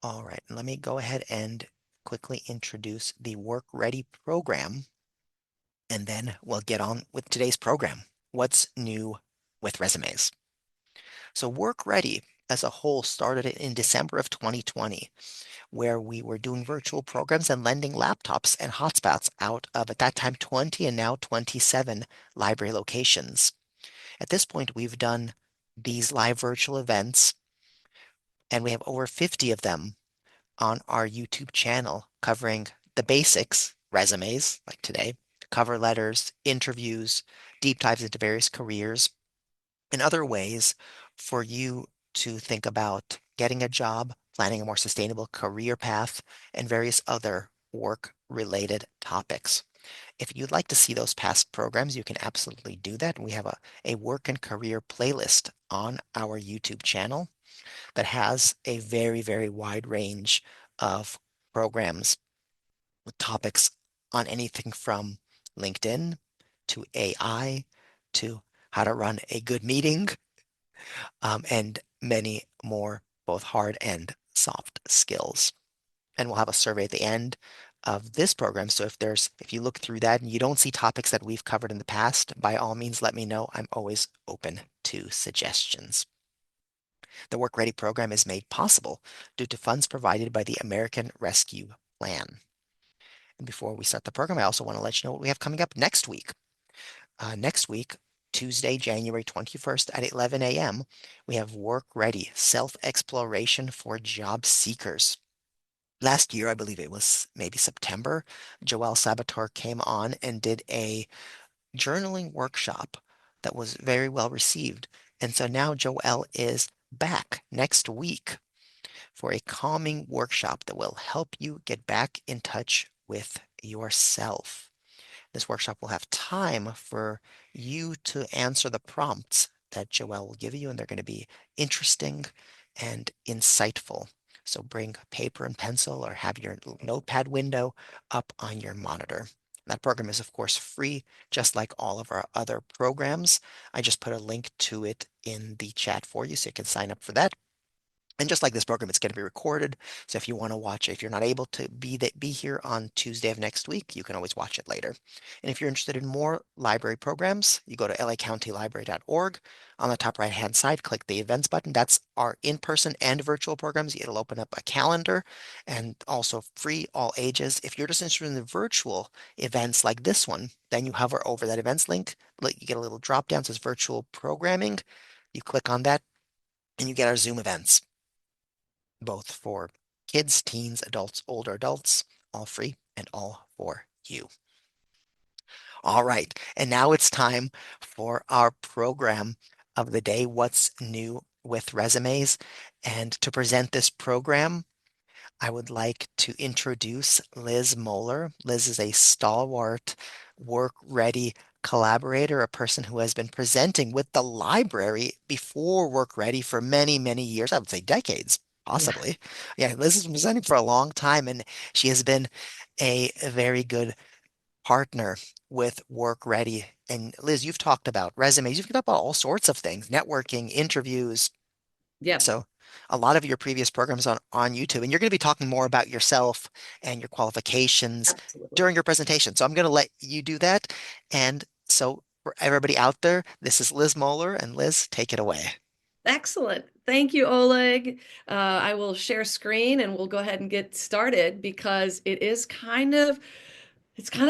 All right, let me go ahead and quickly introduce the Work Ready program, and then we'll get on with today's program. What's new with resumes? So Work Ready as a whole started in December of 2020, where we were doing virtual programs and lending laptops and hotspots out of, at that time, 20 and now 27 library locations. At this point, we've done these live virtual events, and we have over 50 of them on our YouTube channel covering the basics, resumes, like today, cover letters, interviews, deep dives into various careers, and other ways for you to think about getting a job, planning a more sustainable career path, and various other work-related topics. If you'd like to see those past programs, you can absolutely do that. We have a work and career playlist on our YouTube channel that has a very, very wide range of programs with topics on anything from LinkedIn to AI to how to run a good meeting, and many more, both hard and soft skills. And we'll have a survey at the end of this program. So if you look through that and you don't see topics that we've covered in the past, by all means, let me know. I'm always open to suggestions. The Work Ready program is made possible due to funds provided by the American Rescue Plan. And before we start the program, I also want to let you know what we have coming up next week. Next week, Tuesday, January 21st at 11 a.m., we have Work Ready Self-Exploration for Job Seekers. Last year, I believe it was maybe September, Joelle Sabator came on and did a journaling workshop that was very well received. And so now Joelle is back next week for a calming workshop that will help you get back in touch with yourself. This workshop will have time for you to answer the prompts that Joelle will give you, and they're going to be interesting and insightful. So bring paper and pencil or have your notepad window up on your monitor. That program is, of course, free, just like all of our other programs. I just put a link to it in the chat for you, so you can sign up for that. And just like this program, it's going to be recorded. So if you want to watch it, if you're not able to be here on Tuesday of next week, you can always watch it later. And if you're interested in more library programs, you go to lacountylibrary.org. On the top right-hand side, click the events button. That's our in-person and virtual programs. It'll open up a calendar and also free all ages. If you're just interested in the virtual events like this one, then you hover over that events link. You get a little drop down that says virtual programming. You click on that and you get our Zoom events, both for kids, teens, adults, older adults, all free and all for you. All right, and now it's time for our program of the day, What's New with Resumes? And to present this program, I would like to introduce Liz Mohler. Liz is a stalwart, work-ready collaborator, a person who has been presenting with the library before Work Ready for many, many years. I would say decades, Yeah. possibly. Yeah, Liz has been presenting for a long time, and she has been a very good partner with Work Ready. And Liz, you've talked about resumes, you've talked about all sorts of things, networking, interviews, Yep. so a lot of your previous programs on YouTube, and you're going to be talking more about yourself and your qualifications Absolutely. during your presentation. So I'm going to let you do that. And so for everybody out there, this is Liz Mohler, and Liz, take it away. Excellent. Thank you, Oleg. I will share screen and we'll go ahead and get started because it's kind of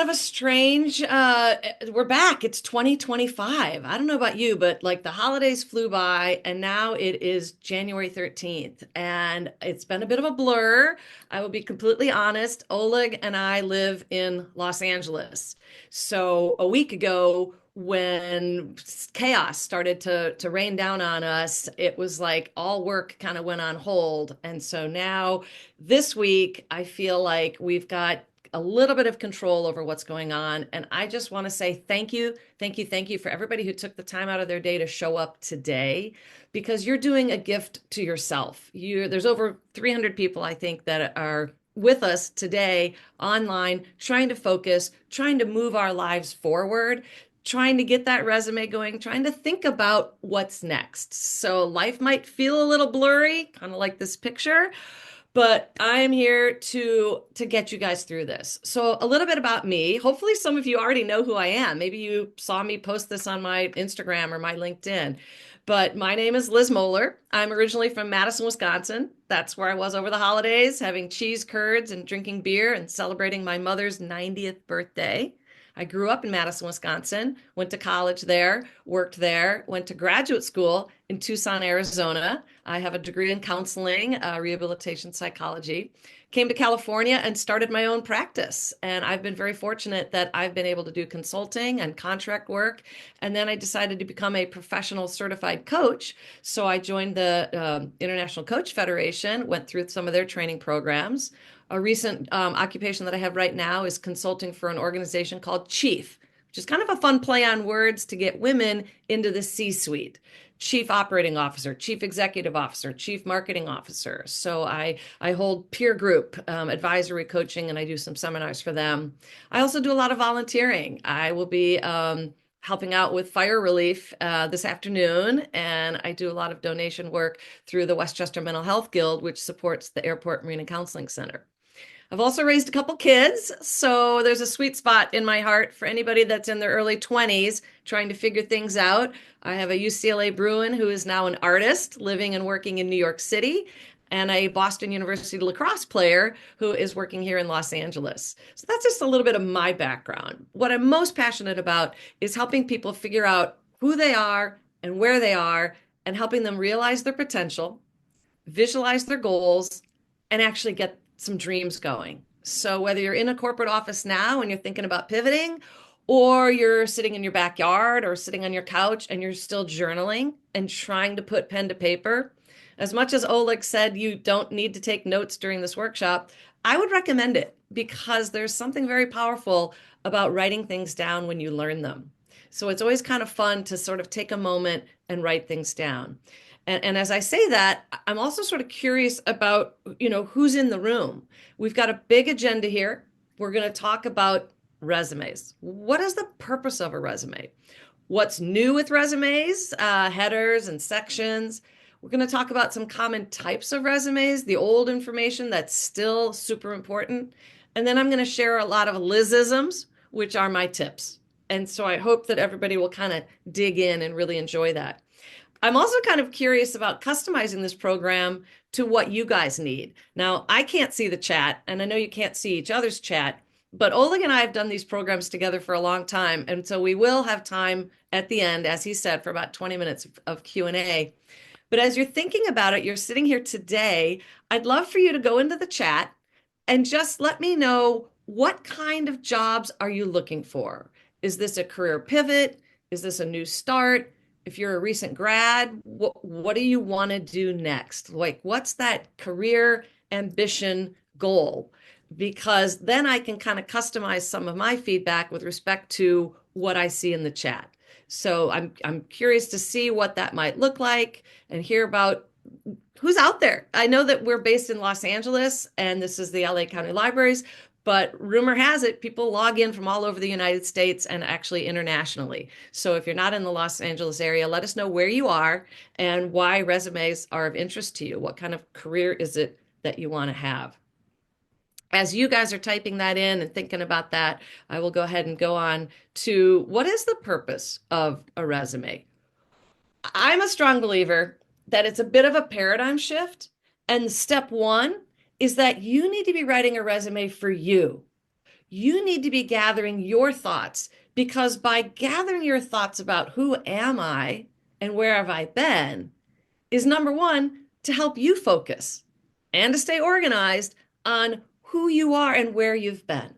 a strange, we're back. It's 2025. I don't know about you, but like the holidays flew by and now it is January 13th and it's been a bit of a blur. I will be completely honest. Oleg and I live in Los Angeles. So a week ago, when chaos started to rain down on us, it was like all work kind of went on hold. And so now this week, I feel like we've got a little bit of control over what's going on. And I just want to say thank you, thank you, thank you for everybody who took the time out of their day to show up today because you're doing a gift to yourself. There's over 300 people, I think, that are with us today online, trying to focus, trying to move our lives forward, trying to get that resume going, trying to think about what's next. So life might feel a little blurry, kind of like this picture, but I am here to get you guys through this. So a little bit about me. Hopefully some of you already know who I am. Maybe you saw me post this on my Instagram or my LinkedIn. But my name is Liz Mohler. I'm originally from Madison, Wisconsin. That's where I was over the holidays, having cheese curds and drinking beer and celebrating my mother's 90th birthday. I grew up in Madison, Wisconsin, went to college there, worked there, went to graduate school in Tucson, Arizona. I have a degree in counseling, rehabilitation psychology. Came to California and started my own practice. And I've been very fortunate that I've been able to do consulting and contract work. And then I decided to become a professional certified coach. So I joined the International Coach Federation, went through some of their training programs. A recent occupation that I have right now is consulting for an organization called Chief, which is kind of a fun play on words to get women into the C-suite. Chief Operating Officer, Chief Executive Officer, Chief Marketing Officer. So I hold peer group advisory coaching and I do some seminars for them. I also do a lot of volunteering. I will be helping out with fire relief this afternoon, and I do a lot of donation work through the Westchester Mental Health Guild, which supports the Airport Marine and Counseling Center. I've also raised a couple kids, so there's a sweet spot in my heart for anybody that's in their early 20s trying to figure things out. I have a UCLA Bruin who is now an artist living and working in New York City, and a Boston University lacrosse player who is working here in Los Angeles. So that's just a little bit of my background. What I'm most passionate about is helping people figure out who they are and where they are and helping them realize their potential, visualize their goals, and actually get some dreams going. So whether you're in a corporate office now and you're thinking about pivoting, or you're sitting in your backyard or sitting on your couch and you're still journaling and trying to put pen to paper, as much as Oleg said you don't need to take notes during this workshop, I would recommend it because there's something very powerful about writing things down when you learn them. So it's always kind of fun to sort of take a moment and write things down. And as I say that, I'm also sort of curious about, who's in the room. We've got a big agenda here. We're going to talk about resumes. What is the purpose of a resume? What's new with resumes, headers and sections? We're going to talk about some common types of resumes, the old information that's still super important. And then I'm going to share a lot of Lizisms, which are my tips. And so I hope that everybody will kind of dig in and really enjoy that. I'm also kind of curious about customizing this program to what you guys need. Now, I can't see the chat, and I know you can't see each other's chat, but Oleg and I have done these programs together for a long time, and so we will have time at the end, as he said, for about 20 minutes of Q&A. But as you're thinking about it, you're sitting here today, I'd love for you to go into the chat and just let me know, what kind of jobs are you looking for? Is this a career pivot? Is this a new start? If you're a recent grad, what do you want to do next? Like, what's that career ambition goal? Because then I can kind of customize some of my feedback with respect to what I see in the chat. So I'm curious to see what that might look like and hear about who's out there. I know that we're based in Los Angeles and this is the LA County Libraries, but rumor has it people log in from all over the United States and actually internationally. So if you're not in the Los Angeles area, let us know where you are and why resumes are of interest to you. What kind of career is it that you want to have? As you guys are typing that in and thinking about that, I will go ahead and go on to what is the purpose of a resume? I'm a strong believer that it's a bit of a paradigm shift. And step one is that you need to be writing a resume for you. You need to be gathering your thoughts because by gathering your thoughts about who am I and where have I been is number one, to help you focus and to stay organized on who you are and where you've been.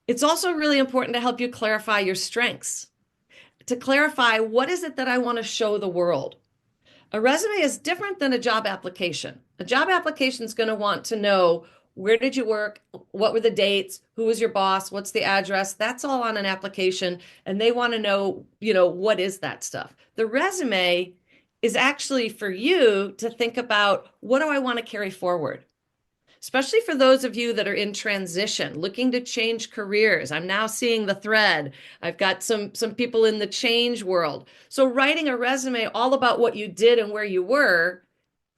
It's also really important to help you clarify your strengths, to clarify what is it that I want to show the world. A resume is different than a job application. A job application is going to want to know, where did you work? What were the dates? Who was your boss? What's the address? That's all on an application. And they want to know, what is that stuff? The resume is actually for you to think about, what do I want to carry forward? Especially for those of you that are in transition, looking to change careers. I'm now seeing the thread. I've got some people in the change world. So writing a resume all about what you did and where you were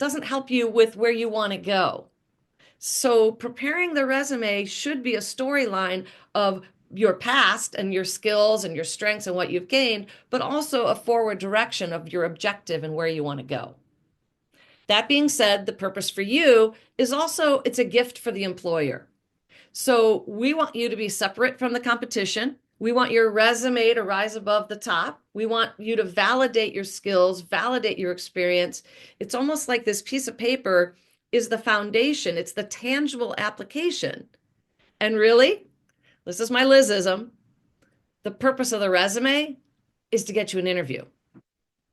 doesn't help you with where you want to go. So preparing the resume should be a storyline of your past and your skills and your strengths and what you've gained, but also a forward direction of your objective and where you want to go. That being said, the purpose for you is also it's a gift for the employer. So we want you to be separate from the competition. We want your resume to rise above the top. We want you to validate your skills, validate your experience. It's almost like this piece of paper is the foundation, it's the tangible application. And really, this is my Lizism, the purpose of the resume is to get you an interview,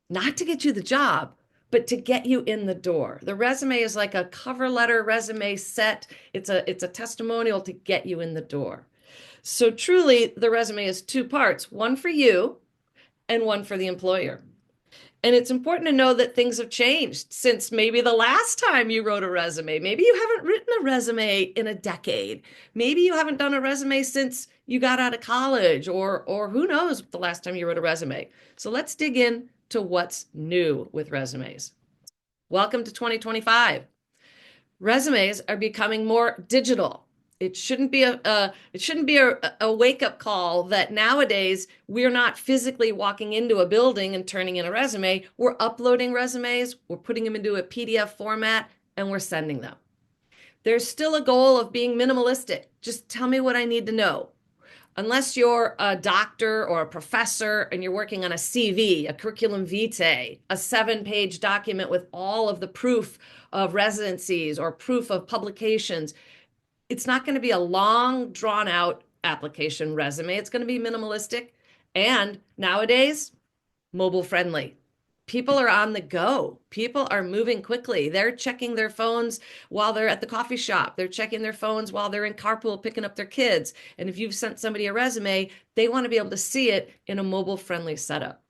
not to get you the job, but to get you in the door. The resume is like a cover letter resume set. It's a testimonial to get you in the door. So truly, the resume is two parts, one for you and one for the employer. And it's important to know that things have changed since maybe the last time you wrote a resume. Maybe you haven't written a resume in a decade. Maybe you haven't done a resume since you got out of college, or who knows the last time you wrote a resume. So let's dig in to what's new with resumes. Welcome to 2025. Resumes are becoming more digital. It shouldn't be a wake-up call that nowadays we're not physically walking into a building and turning in a resume. We're uploading resumes, we're putting them into a PDF format, and we're sending them. There's still a goal of being minimalistic. Just tell me what I need to know. Unless you're a doctor or a professor and you're working on a CV, a curriculum vitae, a 7-page document with all of the proof of residencies or proof of publications, it's not going to be a long, drawn out application resume. It's going to be minimalistic and nowadays, mobile friendly. People are on the go. People are moving quickly. They're checking their phones while they're at the coffee shop. They're checking their phones while they're in carpool picking up their kids. And if you've sent somebody a resume, they want to be able to see it in a mobile friendly setup.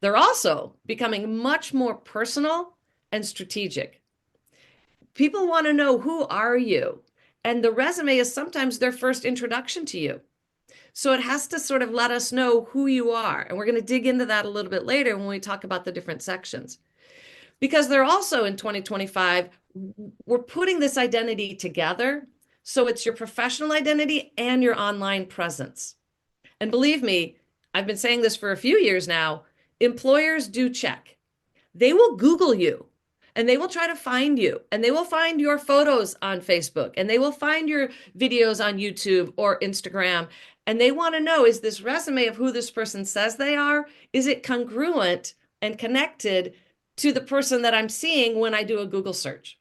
They're also becoming much more personal and strategic. People want to know, who are you? And the resume is sometimes their first introduction to you. So it has to sort of let us know who you are. And we're going to dig into that a little bit later when we talk about the different sections. Because they're also in 2025, we're putting this identity together. So it's your professional identity and your online presence. And believe me, I've been saying this for a few years now, employers do check. They will Google you and they will try to find you and they will find your photos on Facebook and they will find your videos on YouTube or Instagram. And they want to know, is this resume of who this person says they are, is it congruent and connected to the person that I'm seeing when I do a Google search?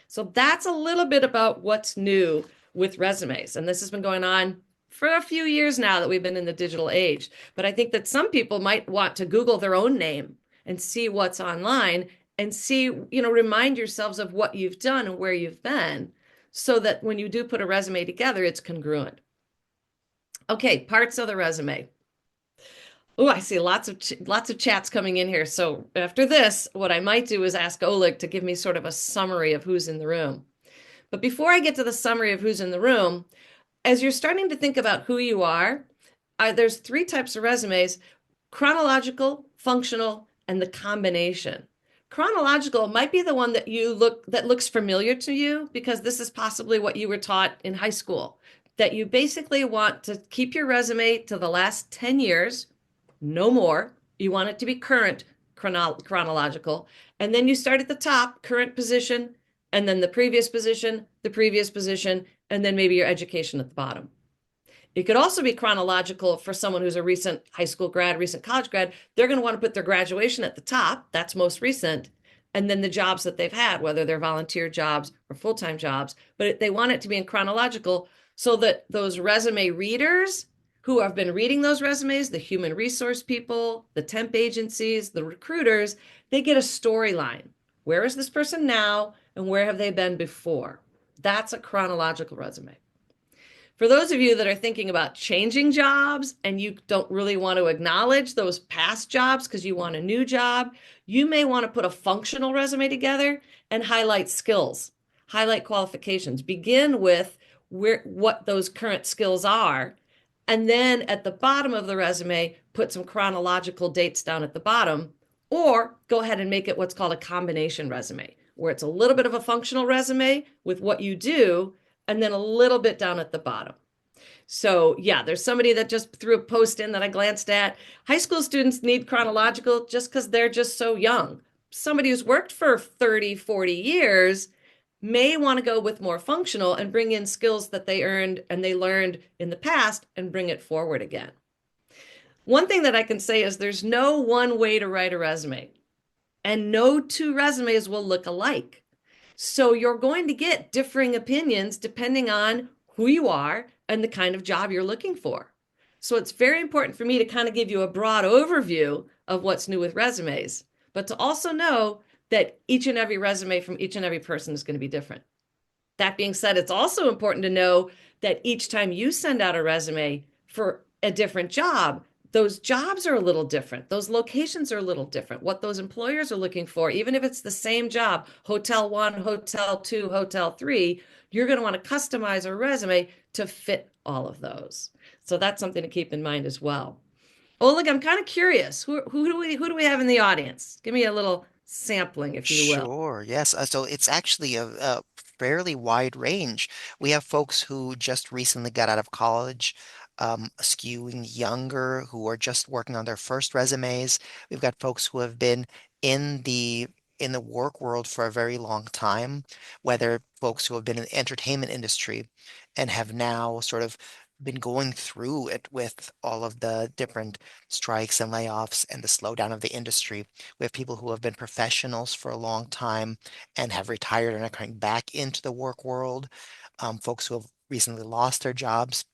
So that's a little bit about what's new with resumes. And this has been going on for a few years now that we've been in the digital age. But I think that some people might want to Google their own name and see what's online and see, remind yourselves of what you've done and where you've been so that when you do put a resume together, it's congruent. Okay, parts of the resume. Oh, I see lots of chats coming in here. So after this, what I might do is ask Oleg to give me sort of a summary of who's in the room. But before I get to the summary of who's in the room, as you're starting to think about who you are, there's 3 types of resumes: chronological, functional, and the combination. Chronological might be the one that looks familiar to you because this is possibly what you were taught in high school, that you basically want to keep your resume to the last 10 years, no more. You want it to be current chronological. And then you start at the top, current position, and then the previous position, and then maybe your education at the bottom. It could also be chronological for someone who's a recent high school grad, recent college grad. They're going to want to put their graduation at the top. That's most recent. And then the jobs that they've had, whether they're volunteer jobs or full-time jobs. But they want it to be in chronological so that those resume readers who have been reading those resumes, the human resource people, the temp agencies, the recruiters, they get a storyline. Where is this person now and where have they been before? That's a chronological resume. For those of you that are thinking about changing jobs and you don't really want to acknowledge those past jobs because you want a new job, you may want to put a functional resume together and highlight skills, highlight qualifications. Begin with what those current skills are. And then at the bottom of the resume, put some chronological dates down at the bottom Or go ahead and make it what's called a combination resume, where it's a little bit of a functional resume with what you do, and then a little bit down at the bottom. So, yeah, there's somebody that just threw a post in that I glanced at. High school students need chronological just because they're just so young. Somebody who's worked for 30, 40 years may want to go with more functional and bring in skills that they earned and they learned in the past and bring it forward again. One thing that I can say is there's no one way to write a resume, and no two resumes will look alike. So you're going to get differing opinions depending on who you are and the kind of job you're looking for. So it's very important for me to kind of give you a broad overview of what's new with resumes, but to also know that each and every resume from each and every person is going to be different. That being said, it's also important to know that each time you send out a resume for a different job, those jobs are a little different. Those locations are a little different. What those employers are looking for, even if it's the same job, hotel one, hotel two, hotel three, you're going to want to customize a resume to fit all of those. So that's something to keep in mind as well. Oleg, I'm kind of curious. Who do we have in the audience? Give me a little sampling, if you will. Sure, yes. So it's actually a fairly wide range. We have folks who just recently got out of college, skewing younger, who are just working on their first resumes. We've got folks who have been in the work world for a very long time, whether folks who have been in the entertainment industry and have now sort of been going through it with all of the different strikes and layoffs and the slowdown of the industry. We have people who have been professionals for a long time and have retired and are coming back into the work world. Folks who have recently lost their jobs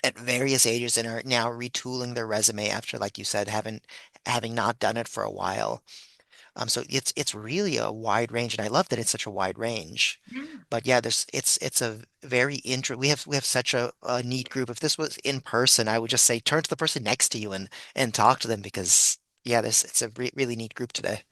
at various ages and are now retooling their resume after, like you said, having not done it for a while. So it's really a wide range, and I love that it's such a wide range. But yeah, it's a very we have such a neat group. If this was in person, I would just say turn to the person next to you and talk to them because yeah, this it's a really neat group today.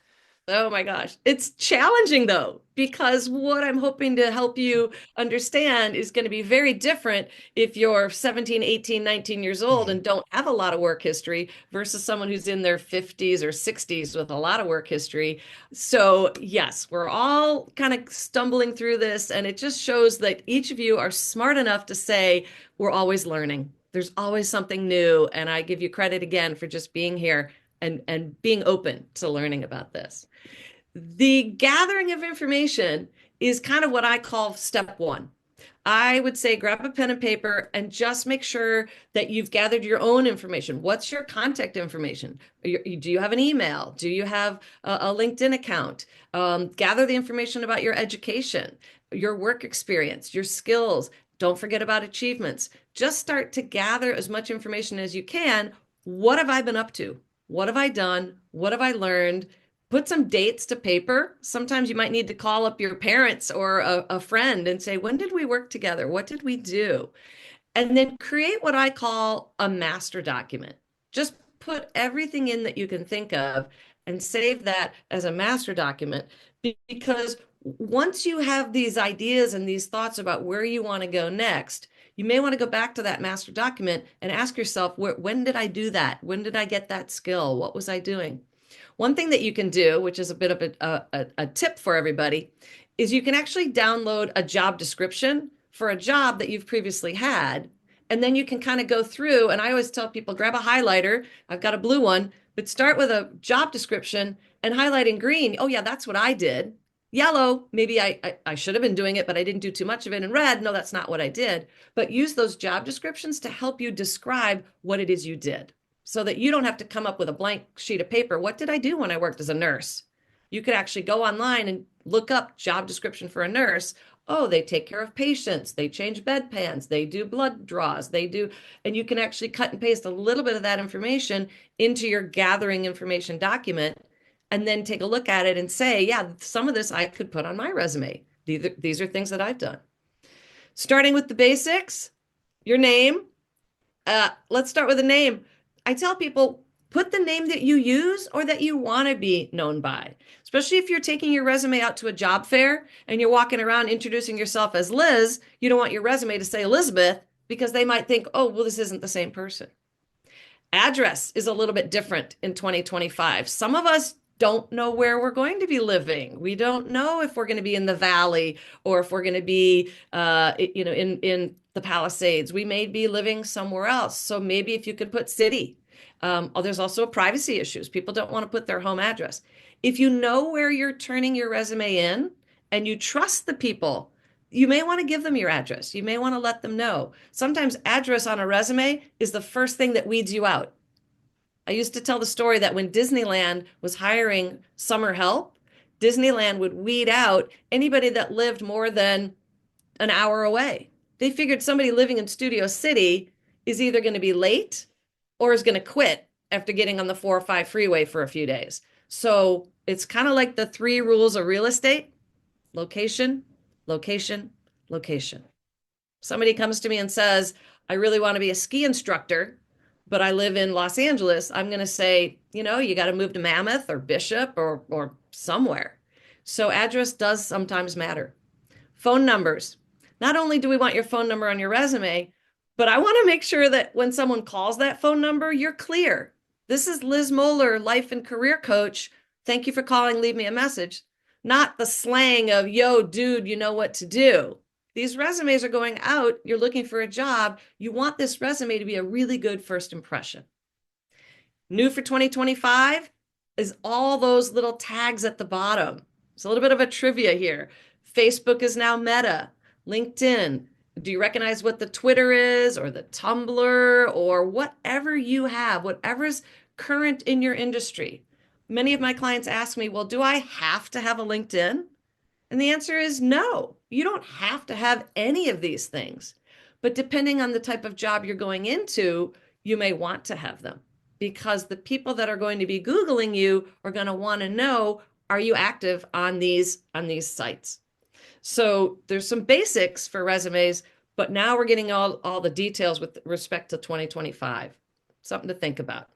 Oh my gosh. It's challenging though, because what I'm hoping to help you understand is going to be very different if you're 17, 18, 19 years old Mhm. and don't have a lot of work history versus someone who's in their 50s or 60s with a lot of work history. So, yes, we're all kind of stumbling through this, and it just shows that each of you are smart enough to say, we're always learning. There's always something new, and I give you credit again for just being here and being open to learning about this. The gathering of information is kind of what I call step one. I would say grab a pen and paper and just make sure that you've gathered your own information. What's your contact information? Do you have an email? Do you have a LinkedIn account? Gather the information about your education, your work experience, your skills. Don't forget about achievements. Just start to gather as much information as you can. What have I been up to? What have I done? What have I learned? Put some dates to paper. Sometimes you might need to call up your parents or a friend and say, when did we work together? What did we do? And then create what I call a master document. Just put everything in that you can think of and save that as a master document because once you have these ideas and these thoughts about where you want to go next, you may want to go back to that master document and ask yourself, when did I do that? When did I get that skill? What was I doing? One thing that you can do, which is a bit of a tip for everybody, is you can actually download a job description for a job that you've previously had. And then you can kind of go through. And I always tell people grab a highlighter. I've got a blue one, but start with a job description and highlight in green. Oh, yeah, that's what I did. Yellow, maybe I should have been doing it, but I didn't do too much of it. And red, no, that's not what I did. But use those job descriptions to help you describe what it is you did so that you don't have to come up with a blank sheet of paper. What did I do when I worked as a nurse? You could actually go online and look up job description for a nurse. Oh, they take care of patients, they change bedpans, they do blood draws, they do, and you can actually cut and paste a little bit of that information into your gathering information document and then take a look at it and say, yeah, some of this I could put on my resume. These are things that I've done. Starting with the basics, your name, let's start with a name. I tell people put the name that you use or that you want to be known by, especially if you're taking your resume out to a job fair and you're walking around introducing yourself as Liz. You don't want your resume to say Elizabeth because they might think, oh, well, this isn't the same person. Address is a little bit different in 2025. Some of us don't know where we're going to be living. We don't know if we're going to be in the valley or if we're going to be, in the Palisades. We may be living somewhere else. So maybe if you could put city. There's also privacy issues. People don't want to put their home address. If you know where you're turning your resume in and you trust the people, you may want to give them your address. You may want to let them know. Sometimes address on a resume is the first thing that weeds you out. I used to tell the story that when Disneyland was hiring summer help, Disneyland would weed out anybody that lived more than an hour away. They figured somebody living in Studio City is either going to be late or is going to quit after getting on the 405 freeway for a few days. So it's kind of like the three rules of real estate: location, location, location. Somebody comes to me and says, I really want to be a ski instructor, but I live in Los Angeles. I'm going to say, you got to move to Mammoth or Bishop or somewhere. So address does sometimes matter. Phone numbers. Not only do we want your phone number on your resume, but I want to make sure that when someone calls that phone number, you're clear. This is Liz Mohler, life and career coach. Thank you for calling. Leave me a message. Not the slang of, yo, dude, you know what to do. These resumes are going out. You're looking for a job. You want this resume to be a really good first impression. New for 2025 is all those little tags at the bottom. It's a little bit of a trivia here. Facebook is now Meta. LinkedIn. Do you recognize what the Twitter is or the Tumblr or whatever you have, whatever's current in your industry? Many of my clients ask me, well, do I have to have a LinkedIn? And the answer is no. You don't have to have any of these things. But depending on the type of job you're going into, you may want to have them because the people that are going to be Googling you are going to want to know, are you active on these sites? So there's some basics for resumes, but now we're getting all the details with respect to 2025. Something to think about.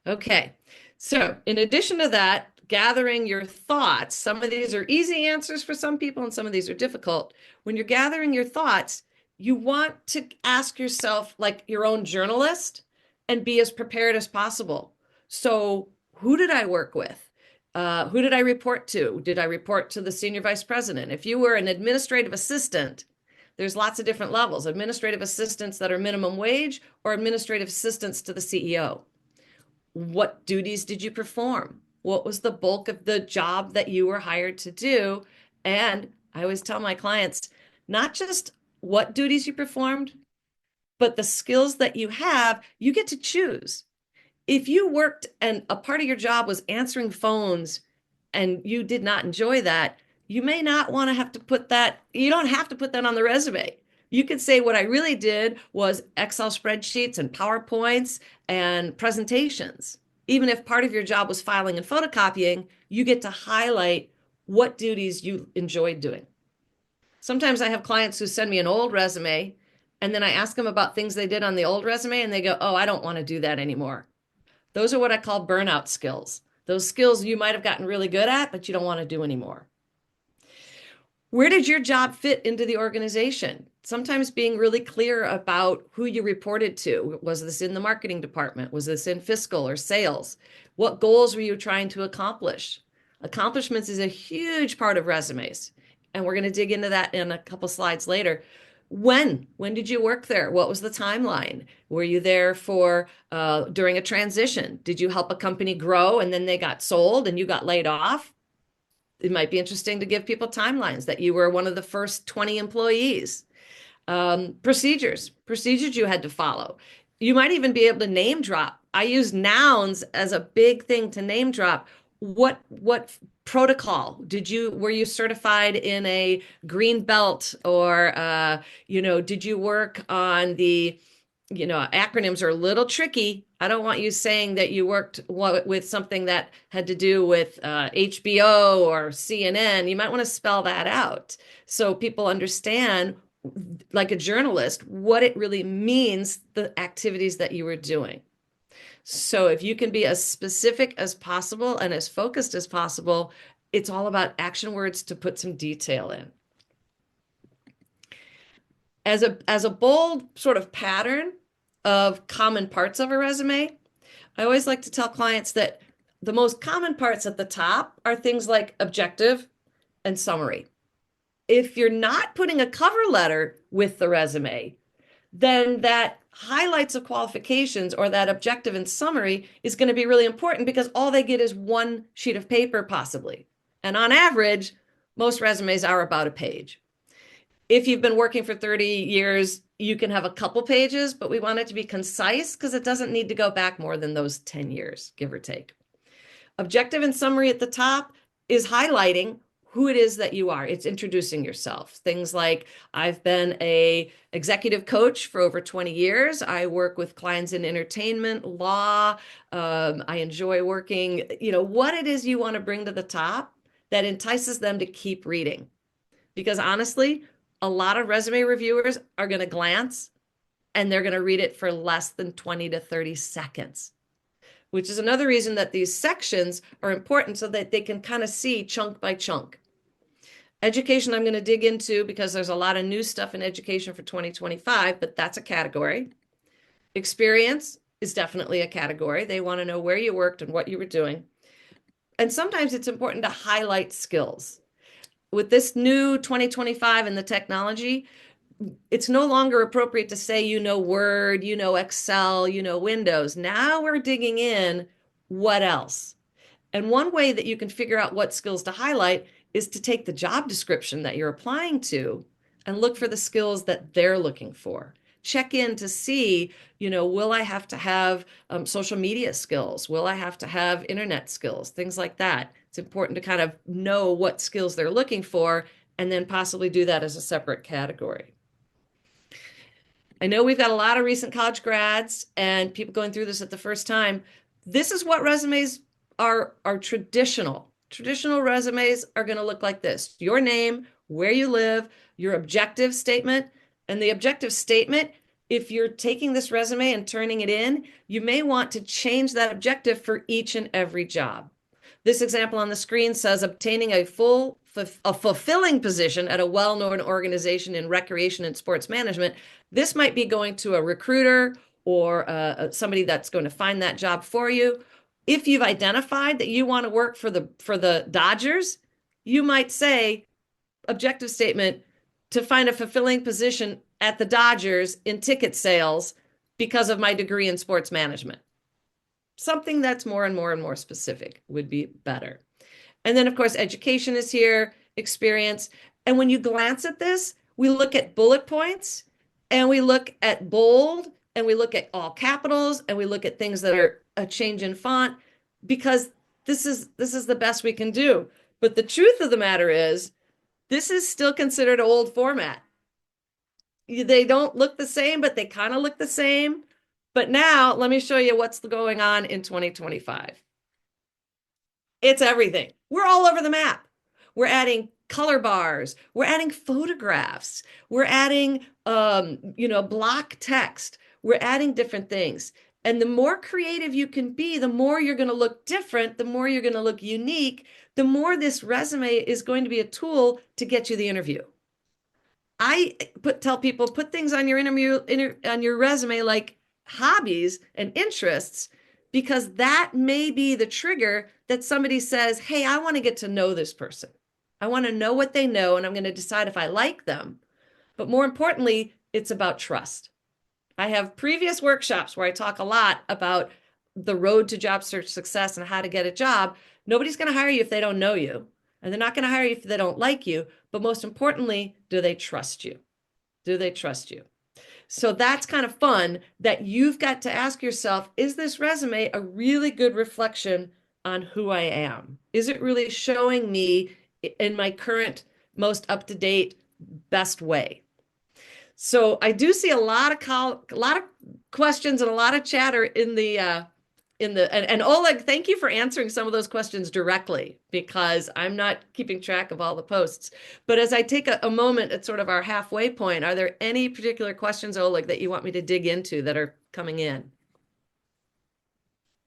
Okay. So in addition to that, gathering your thoughts, some of these are easy answers for some people and some of these are difficult. When you're gathering your thoughts, you want to ask yourself like your own journalist and be as prepared as possible. So who did I work with? Who did I report to? Did I report to the senior vice president? If you were an administrative assistant, there's lots of different levels: administrative assistants that are minimum wage or administrative assistants to the CEO. What duties did you perform? What was the bulk of the job that you were hired to do? And I always tell my clients, not just what duties you performed, but the skills that you have, you get to choose. If you worked and a part of your job was answering phones and you did not enjoy that, you may not want to have to put that, you don't have to put that on the resume. You could say what I really did was Excel spreadsheets and PowerPoints and presentations. Even if part of your job was filing and photocopying, you get to highlight what duties you enjoyed doing. Sometimes I have clients who send me an old resume and then I ask them about things they did on the old resume and they go, oh, I don't want to do that anymore. Those are what I call burnout skills. Those skills you might have gotten really good at, but you don't want to do anymore. Where did your job fit into the organization? Sometimes being really clear about who you reported to. Was this in the marketing department? Was this in fiscal or sales? What goals were you trying to accomplish? Accomplishments is a huge part of resumes. And we're going to dig into that in a couple slides later. When did you work there? What was the timeline? Were you there for during a transition? Did you help a company grow and then they got sold and you got laid off? It might be interesting to give people timelines that you were one of the first 20 employees. Procedures you had to follow. You might even be able to name drop. I use nouns as a big thing to name drop. What protocol were you certified in a green belt or did you work on the acronyms are a little tricky. I don't want you saying that you worked with something that had to do with HBO or CNN. You might want to spell that out so people understand, like a journalist, what it really means, the activities that you were doing. So if you can be as specific as possible and as focused as possible, it's all about action words to put some detail in. As a bold sort of pattern, of common parts of a resume. I always like to tell clients that the most common parts at the top are things like objective and summary. If you're not putting a cover letter with the resume, then that highlights of qualifications or that objective and summary is going to be really important because all they get is one sheet of paper, possibly. And on average, most resumes are about a page. If you've been working for 30 years, you can have a couple pages, but we want it to be concise because it doesn't need to go back more than those 10 years, give or take. Objective and summary at the top is highlighting who it is that you are. It's introducing yourself. Things like, I've been a executive coach for over 20 years. I work with clients in entertainment, law. I enjoy working, what it is you want to bring to the top that entices them to keep reading. Because honestly, a lot of resume reviewers are going to glance and they're going to read it for less than 20 to 30 seconds, which is another reason that these sections are important so that they can kind of see chunk by chunk. Education, I'm going to dig into because there's a lot of new stuff in education for 2025, but that's a category. Experience is definitely a category. They want to know where you worked and what you were doing. And sometimes it's important to highlight skills. With this new 2025 and the technology, it's no longer appropriate to say, Word, Excel, Windows. Now we're digging in, what else? And one way that you can figure out what skills to highlight is to take the job description that you're applying to and look for the skills that they're looking for. Check in to see, will I have to have social media skills? Will I have to have internet skills? Things like that. It's important to kind of know what skills they're looking for and then possibly do that as a separate category. I know we've got a lot of recent college grads and people going through this at the first time. This is what resumes are traditional. Traditional resumes are going to look like this: your name, where you live, your objective statement. And the objective statement, if you're taking this resume and turning it in, you may want to change that objective for each and every job. This example on the screen says obtaining a fulfilling position at a well-known organization in recreation and sports management. This might be going to a recruiter or somebody that's going to find that job for you. If you've identified that you want to work for the Dodgers, you might say objective statement to find a fulfilling position at the Dodgers in ticket sales because of my degree in sports management. Something that's more and more and more specific would be better. And then, of course, education is here, experience. And when you glance at this, we look at bullet points and we look at bold and we look at all capitals and we look at things that are a change in font because this is the best we can do. But the truth of the matter is, this is still considered old format. They don't look the same, but they kind of look the same. But now let me show you what's going on in 2025. It's everything. We're all over the map. We're adding color bars. We're adding photographs. We're adding, block text. We're adding different things. And the more creative you can be, the more you're going to look different, the more you're going to look unique, the more this resume is going to be a tool to get you the interview. I tell people, put things on your on your resume like hobbies and interests, because that may be the trigger that somebody says, hey, I want to get to know this person. I want to know what they know, and I'm going to decide if I like them. But more importantly, it's about trust. I have previous workshops where I talk a lot about the road to job search success and how to get a job. Nobody's going to hire you if they don't know you, and they're not going to hire you if they don't like you. But most importantly, do they trust you? Do they trust you? So that's kind of fun that you've got to ask yourself, is this resume a really good reflection on who I am? Is it really showing me in my current, most up-to-date, best way? So I do see a lot of questions and a lot of chatter and Oleg, thank you for answering some of those questions directly, because I'm not keeping track of all the posts. But as I take a moment at sort of our halfway point, are there any particular questions, Oleg, that you want me to dig into that are coming in?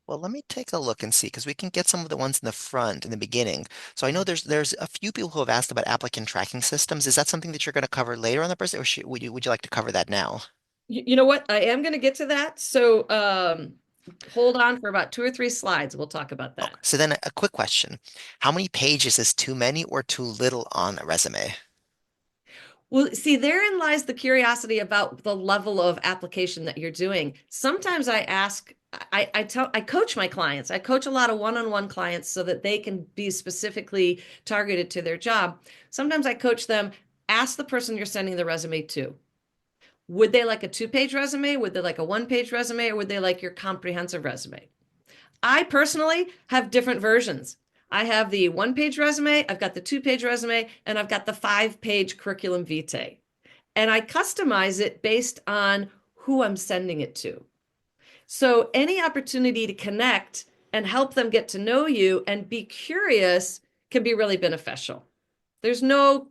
Well, let me take a look and see, because we can get some of the ones in the front in the beginning. So I know there's a few people who have asked about applicant tracking systems. Is that something that you're going to cover later on the presentation, or would you like to cover that now? You know what? I am going to get to that. So hold on for about two or three slides. We'll talk about Oh, that. so then a quick question. How many pages is too many or too little on a resume? Well, see, therein lies the curiosity about the level of application that you're doing. Sometimes I ask, I coach my clients. I coach a lot of one-on-one clients so that they can be specifically targeted to their job. Sometimes I coach them, ask the person you're sending the resume to. Would they like a two-page resume? Would they like a one-page resume? Or would they like your comprehensive resume? I personally have different versions. I have the one-page resume, I've got the two-page resume, and I've got the five-page curriculum vitae. And I customize it based on who I'm sending it to. So any opportunity to connect and help them get to know you and be curious can be really beneficial. There's no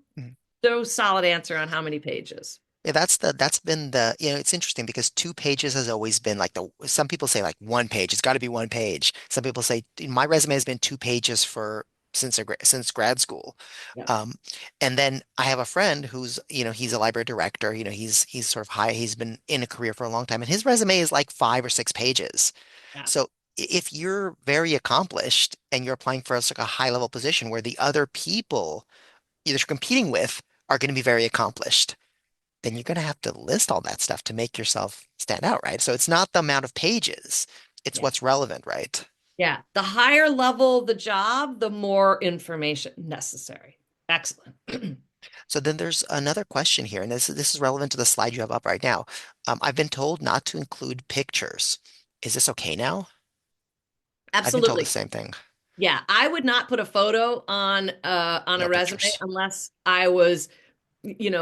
solid answer on how many pages. Yeah, that's been it's interesting because 2 pages has always been like some people say like 1 page. It's got to be 1 page. Some people say my resume has been 2 pages for since grad school. Yeah. Um, and then I have a friend who's, he's a library director. He's sort of high. He's been in a career for a long time, and his resume is like 5 or 6 pages. Yeah. So if you're very accomplished and you're applying for like a high level position where the other people you're competing with are going to be very accomplished, then you're going to have to list all that stuff to make yourself stand out, right? So it's not the amount of pages, it's Yeah. what's relevant, right? Yeah. The higher level the job, the more information necessary. Excellent. So then there's another question here, and this is relevant to the slide you have up right now. I've been told not to include pictures. Is this okay now? I've been told the Absolutely. same thing. Yeah, I would not put a photo on No a resume pictures. unless I was,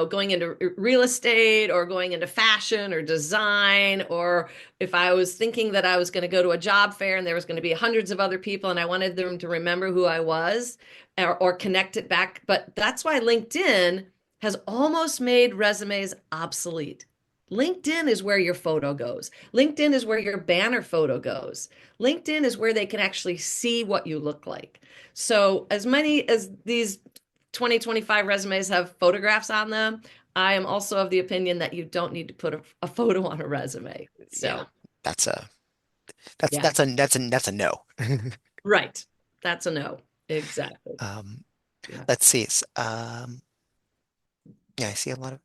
going into real estate or going into fashion or design, or if I was thinking that I was going to go to a job fair and there was going to be hundreds of other people and I wanted them to remember who I was or connect it back. But that's why LinkedIn has almost made resumes obsolete. LinkedIn is where your photo goes. LinkedIn is where your banner photo goes. LinkedIn is where they can actually see what you look like. So, as many as these 2025 resumes have photographs on them, I am also of the opinion that you don't need to put a photo on a resume. Yeah, So, that's a that's yeah, that's a no. right. That's a no. Exactly. Um, Yeah. let's see. Yeah, I see a lot of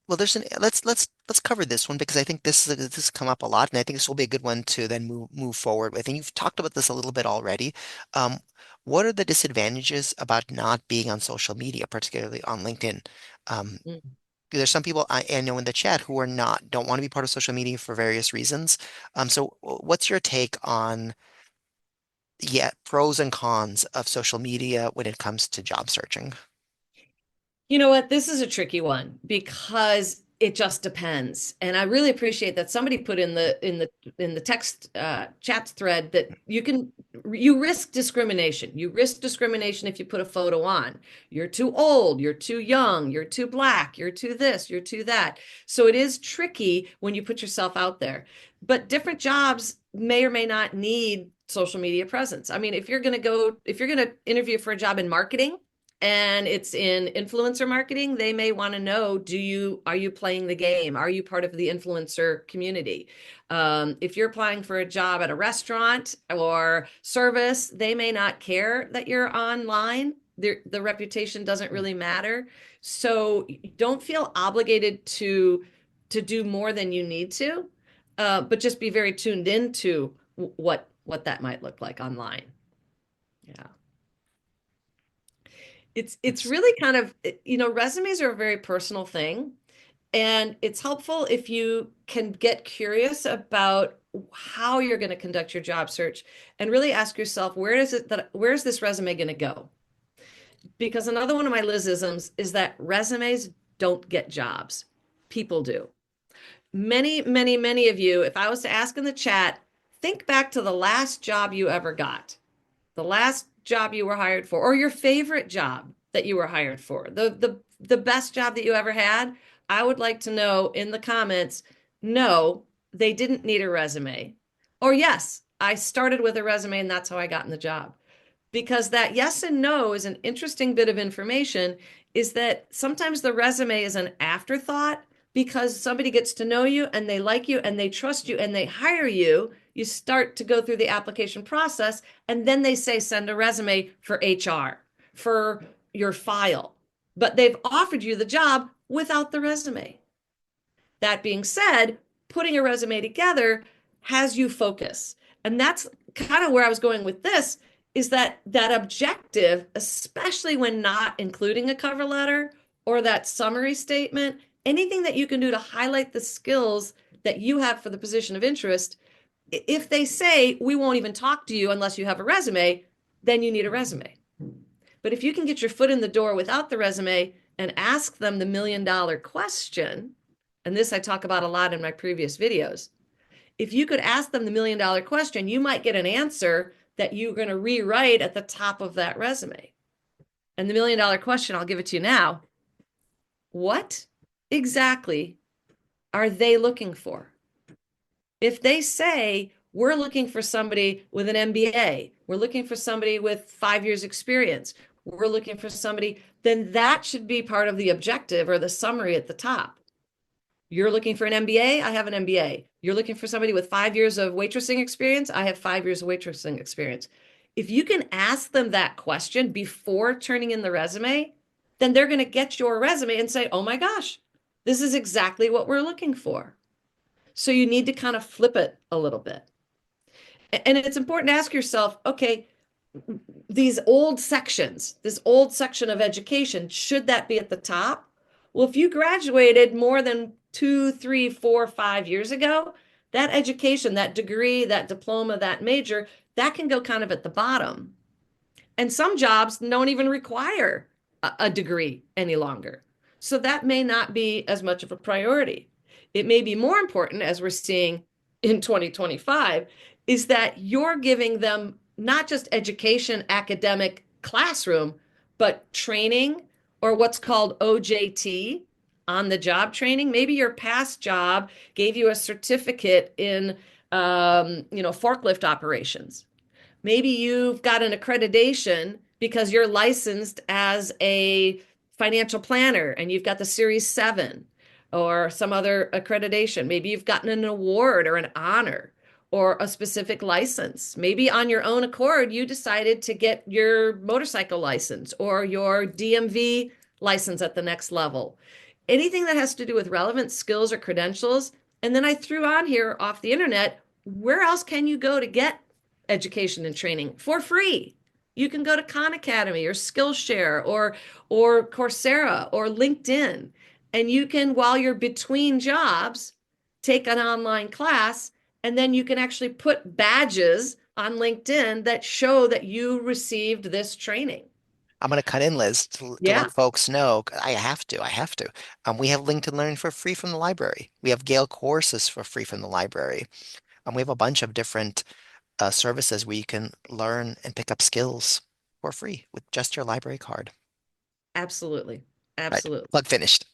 well, let's cover this one because I think this has come up a lot, and I think this will be a good one to then move forward with. And you've talked about this a little bit already. Um, what are the disadvantages about not being on social media, particularly on LinkedIn? Um, Mm. there's some people I know in the chat who don't want to be part of social media for various reasons. So what's your take on pros and cons of social media when it comes to job searching? You know what? This is a tricky one because it just depends. And I really appreciate that somebody put in the text chat thread that you risk discrimination. You risk discrimination if you put a photo on. You're too old, you're too young, you're too black, you're too this, you're too that. So it is tricky when you put yourself out there. But different jobs may or may not need social media presence. I mean, if you're going to interview for a job in marketing, and it's in influencer marketing, they may want to know, are you playing the game? Are you part of the influencer community? If you're applying for a job at a restaurant or service, they may not care that you're online. The reputation doesn't really matter. So don't feel obligated to do more than you need to, but just be very tuned into what that might look like online. Yeah. It's It's really kind of, resumes are a very personal thing, and it's helpful if you can get curious about how you're going to conduct your job search and really ask yourself, where's this resume going to go? Because another one of my Lizisms is that resumes don't get jobs. People do. Many, many, many of you, if I was to ask in the chat, think back to the last job you ever got, the last job you were hired for, or your favorite job that you were hired for, the best job that you ever had. I would like to know in the comments, no, they didn't need a resume. Or yes, I started with a resume and that's how I got in the job. Because that yes and no is an interesting bit of information, is that sometimes the resume is an afterthought, because somebody gets to know you and they like you and they trust you and they hire you, you start to go through the application process and then they say send a resume for HR, for your file. But they've offered you the job without the resume. That being said, putting a resume together has you focus. And that's kind of where I was going with this is that objective, especially when not including a cover letter or that summary statement, anything that you can do to highlight the skills that you have for the position of interest. If they say we won't even talk to you unless you have a resume, then you need a resume. But if you can get your foot in the door without the resume and ask them the $1 million question, and this I talk about a lot in my previous videos, if you could ask them the $1 million question, you might get an answer that you're going to rewrite at the top of that resume. And the $1 million question, I'll give it to you now. What exactly are they looking for? If they say, we're looking for somebody with an MBA, we're looking for somebody with 5 years experience, we're looking for somebody, then that should be part of the objective or the summary at the top. You're looking for an MBA? I have an MBA. You're looking for somebody with 5 years of waitressing experience? I have 5 years of waitressing experience. If you can ask them that question before turning in the resume, then they're going to get your resume and say, oh my gosh, this is exactly what we're looking for. So you need to kind of flip it a little bit. And it's important to ask yourself, okay, these old sections, this old section of education, should that be at the top? Well, if you graduated more than 2, 3, 4, 5 years ago, that education, that degree, that diploma, that major, that can go kind of at the bottom. And some jobs don't even require a degree any longer. So that may not be as much of a priority. It may be more important, as we're seeing in 2025, is that you're giving them not just education, academic classroom, but training or what's called OJT, on the job training. Maybe your past job gave you a certificate in, forklift operations. Maybe you've got an accreditation because you're licensed as a financial planner and you've got the Series 7 or some other accreditation. Maybe you've gotten an award or an honor or a specific license. Maybe on your own accord, you decided to get your motorcycle license or your DMV license at the next level. Anything that has to do with relevant skills or credentials. And then I threw on here off the internet, where else can you go to get education and training for free? You can go to Khan Academy or Skillshare or Coursera or LinkedIn. And you can, while you're between jobs, take an online class, and then you can actually put badges on LinkedIn that show that you received this training. I'm going to cut in, Liz, to Yeah, let folks know. I have to. We have LinkedIn Learning for free from the library. We have Gale courses for free from the library. We have a bunch of different services where you can learn and pick up skills for free with just your library card. absolutely. Right. Absolutely. Plug finished.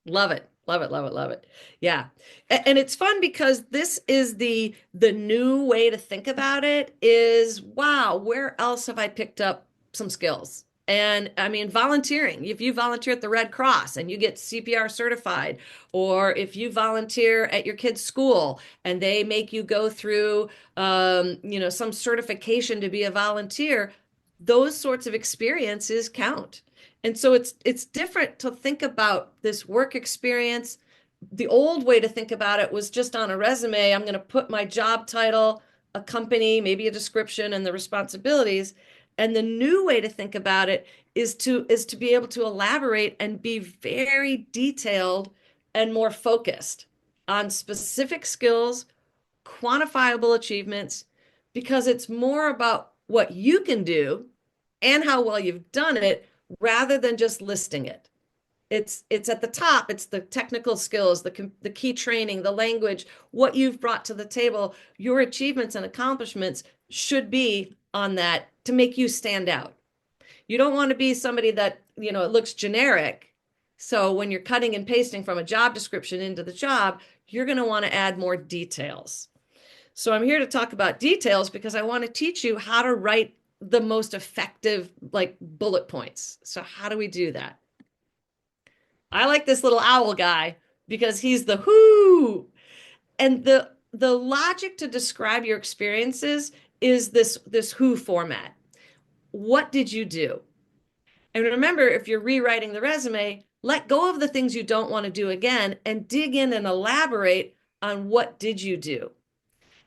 Love it. Love it, love it, love it. Yeah. And it's fun because this is the new way to think about it is, wow, where else have I picked up some skills? And I mean, volunteering. If you volunteer at the Red Cross and you get CPR certified, or if you volunteer at your kid's school and they make you go through, some certification to be a volunteer, those sorts of experiences count. And so it's different to think about this work experience. The old way to think about it was just on a resume. I'm going to put my job title, a company, maybe a description, and the responsibilities. And the new way to think about it is to be able to elaborate and be very detailed and more focused on specific skills, quantifiable achievements, because it's more about what you can do and how well you've done it rather than just listing it. It's at the top. It's the technical skills, the key training, the language, what you've brought to the table. Your achievements and accomplishments should be on that to make you stand out. You don't want to be somebody that, it looks generic. So when you're cutting and pasting from a job description into the job, you're going to want to add more details. So I'm here to talk about details because I want to teach you how to write the most effective, like, bullet points. So how do we do that? I like this little owl guy because he's the who. And the logic to describe your experiences is this who format. What did you do? And remember, if you're rewriting the resume, let go of the things you don't want to do again and dig in and elaborate on what did you do.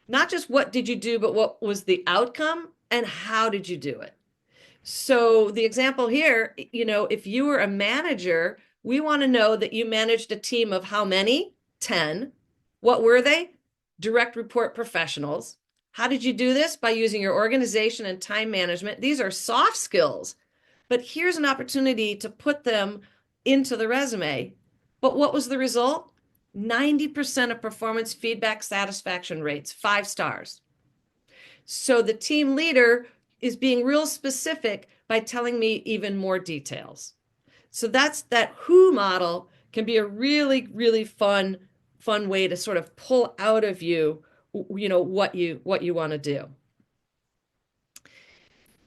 Not just what did you do, but what was the outcome and how did you do it? So the example here, if you were a manager, we want to know that you managed a team of how many? 10. What were they? Direct report professionals. How did you do this? By using your organization and time management. These are soft skills, but here's an opportunity to put them into the resume. But what was the result? 90% of performance feedback satisfaction rates, 5 stars. So the team leader is being real specific by telling me even more details. So that who model can be a really, really fun way to sort of pull out of you, what you want to do.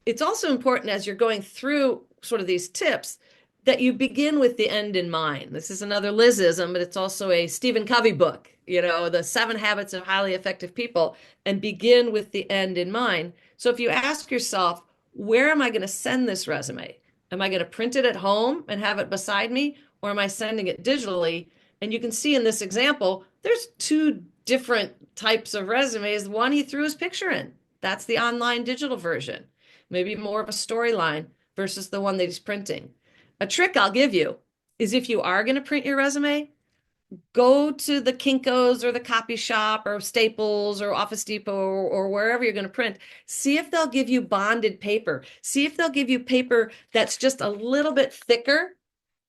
It's also important as you're going through sort of these tips that you begin with the end in mind. This is another Lizism, but it's also a Stephen Covey book, the 7 Habits of Highly Effective People, and begin with the end in mind. So if you ask yourself, where am I going to send this resume? Am I going to print it at home and have it beside me, or am I sending it digitally? And you can see in this example, there's 2 different types of resumes. One he threw his picture in. That's the online digital version, maybe more of a storyline versus the one that he's printing. A trick I'll give you is if you are going to print your resume, go to the Kinko's or the copy shop or Staples or Office Depot or wherever you're going to print. See if they'll give you bonded paper. See if they'll give you paper that's just a little bit thicker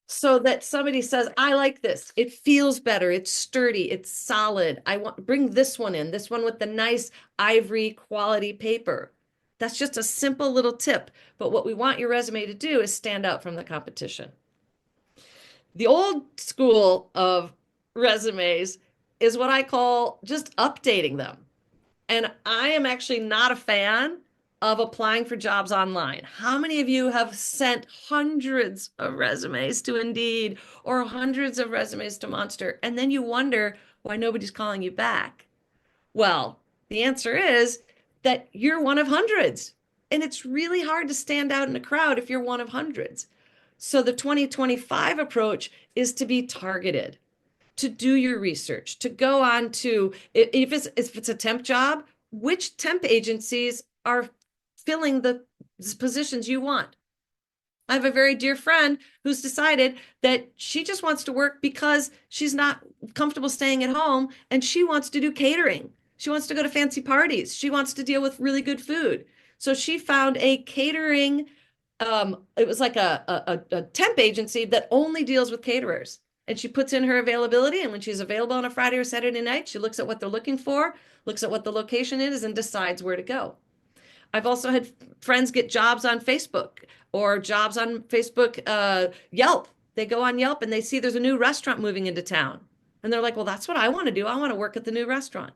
so that somebody says, I like this. It feels better. It's sturdy. It's solid. Bring this one in, this one with the nice ivory quality paper. That's just a simple little tip. But what we want your resume to do is stand out from the competition. The old school of resumes is what I call just updating them. And I am actually not a fan of applying for jobs online. How many of you have sent hundreds of resumes to Indeed or hundreds of resumes to Monster, and then you wonder why nobody's calling you back? Well, the answer is that you're one of hundreds. And it's really hard to stand out in a crowd if you're one of hundreds. So the 2025 approach is to be targeted, to do your research, to go on to, if it's a temp job, which temp agencies are filling the positions you want. I have a very dear friend who's decided that she just wants to work because she's not comfortable staying at home and she wants to do catering. She wants to go to fancy parties. She wants to deal with really good food. So she found a catering, it was like a temp agency that only deals with caterers. And she puts in her availability. And when she's available on a Friday or Saturday night, she looks at what they're looking for, looks at what the location is, and decides where to go. I've also had friends get jobs on Facebook or jobs on Facebook, Yelp. They go on Yelp and they see there's a new restaurant moving into town. And they're like, well, that's what I want to do. I want to work at the new restaurant.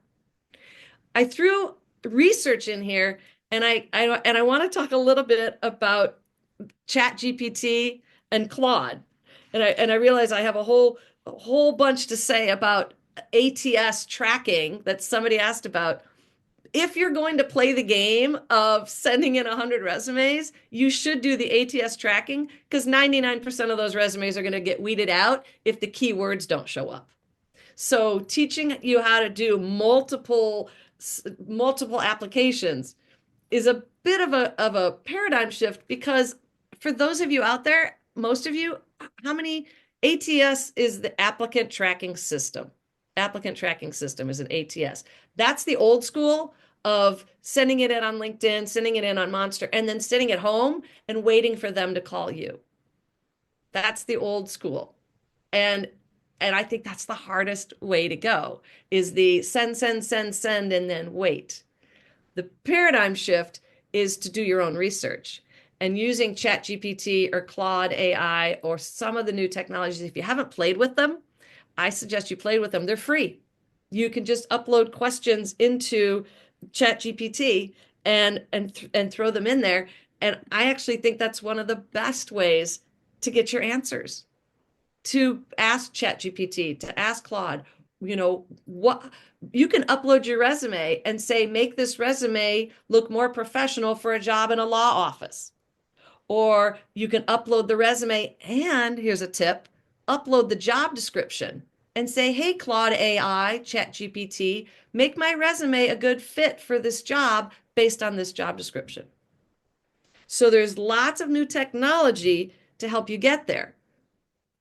I threw research in here and I want to talk a little bit about Chat GPT and Claude. And I realize I have a whole bunch to say about ATS tracking that somebody asked about. If you're going to play the game of sending in 100 resumes, you should do the ATS tracking because 99% of those resumes are going to get weeded out if the keywords don't show up. So teaching you how to do multiple applications is a bit of a paradigm shift because for those of you out there, most of you, how many ATS is the applicant tracking system? Applicant tracking system is an ATS. That's the old school of sending it in on LinkedIn, sending it in on Monster, and then sitting at home and waiting for them to call you. That's the old school. And I think that's the hardest way to go is the send, and then wait. The paradigm shift is to do your own research and using ChatGPT or Claude AI or some of the new technologies. If you haven't played with them, I suggest you play with them. They're free. You can just upload questions into ChatGPT and throw them in there. And I actually think that's one of the best ways to get your answers. to ask ChatGPT, to ask Claude, what you can upload your resume and say, make this resume look more professional for a job in a law office. Or you can upload the resume and here's a tip, upload the job description and say, hey, Claude AI, ChatGPT, make my resume a good fit for this job based on this job description. So there's lots of new technology to help you get there.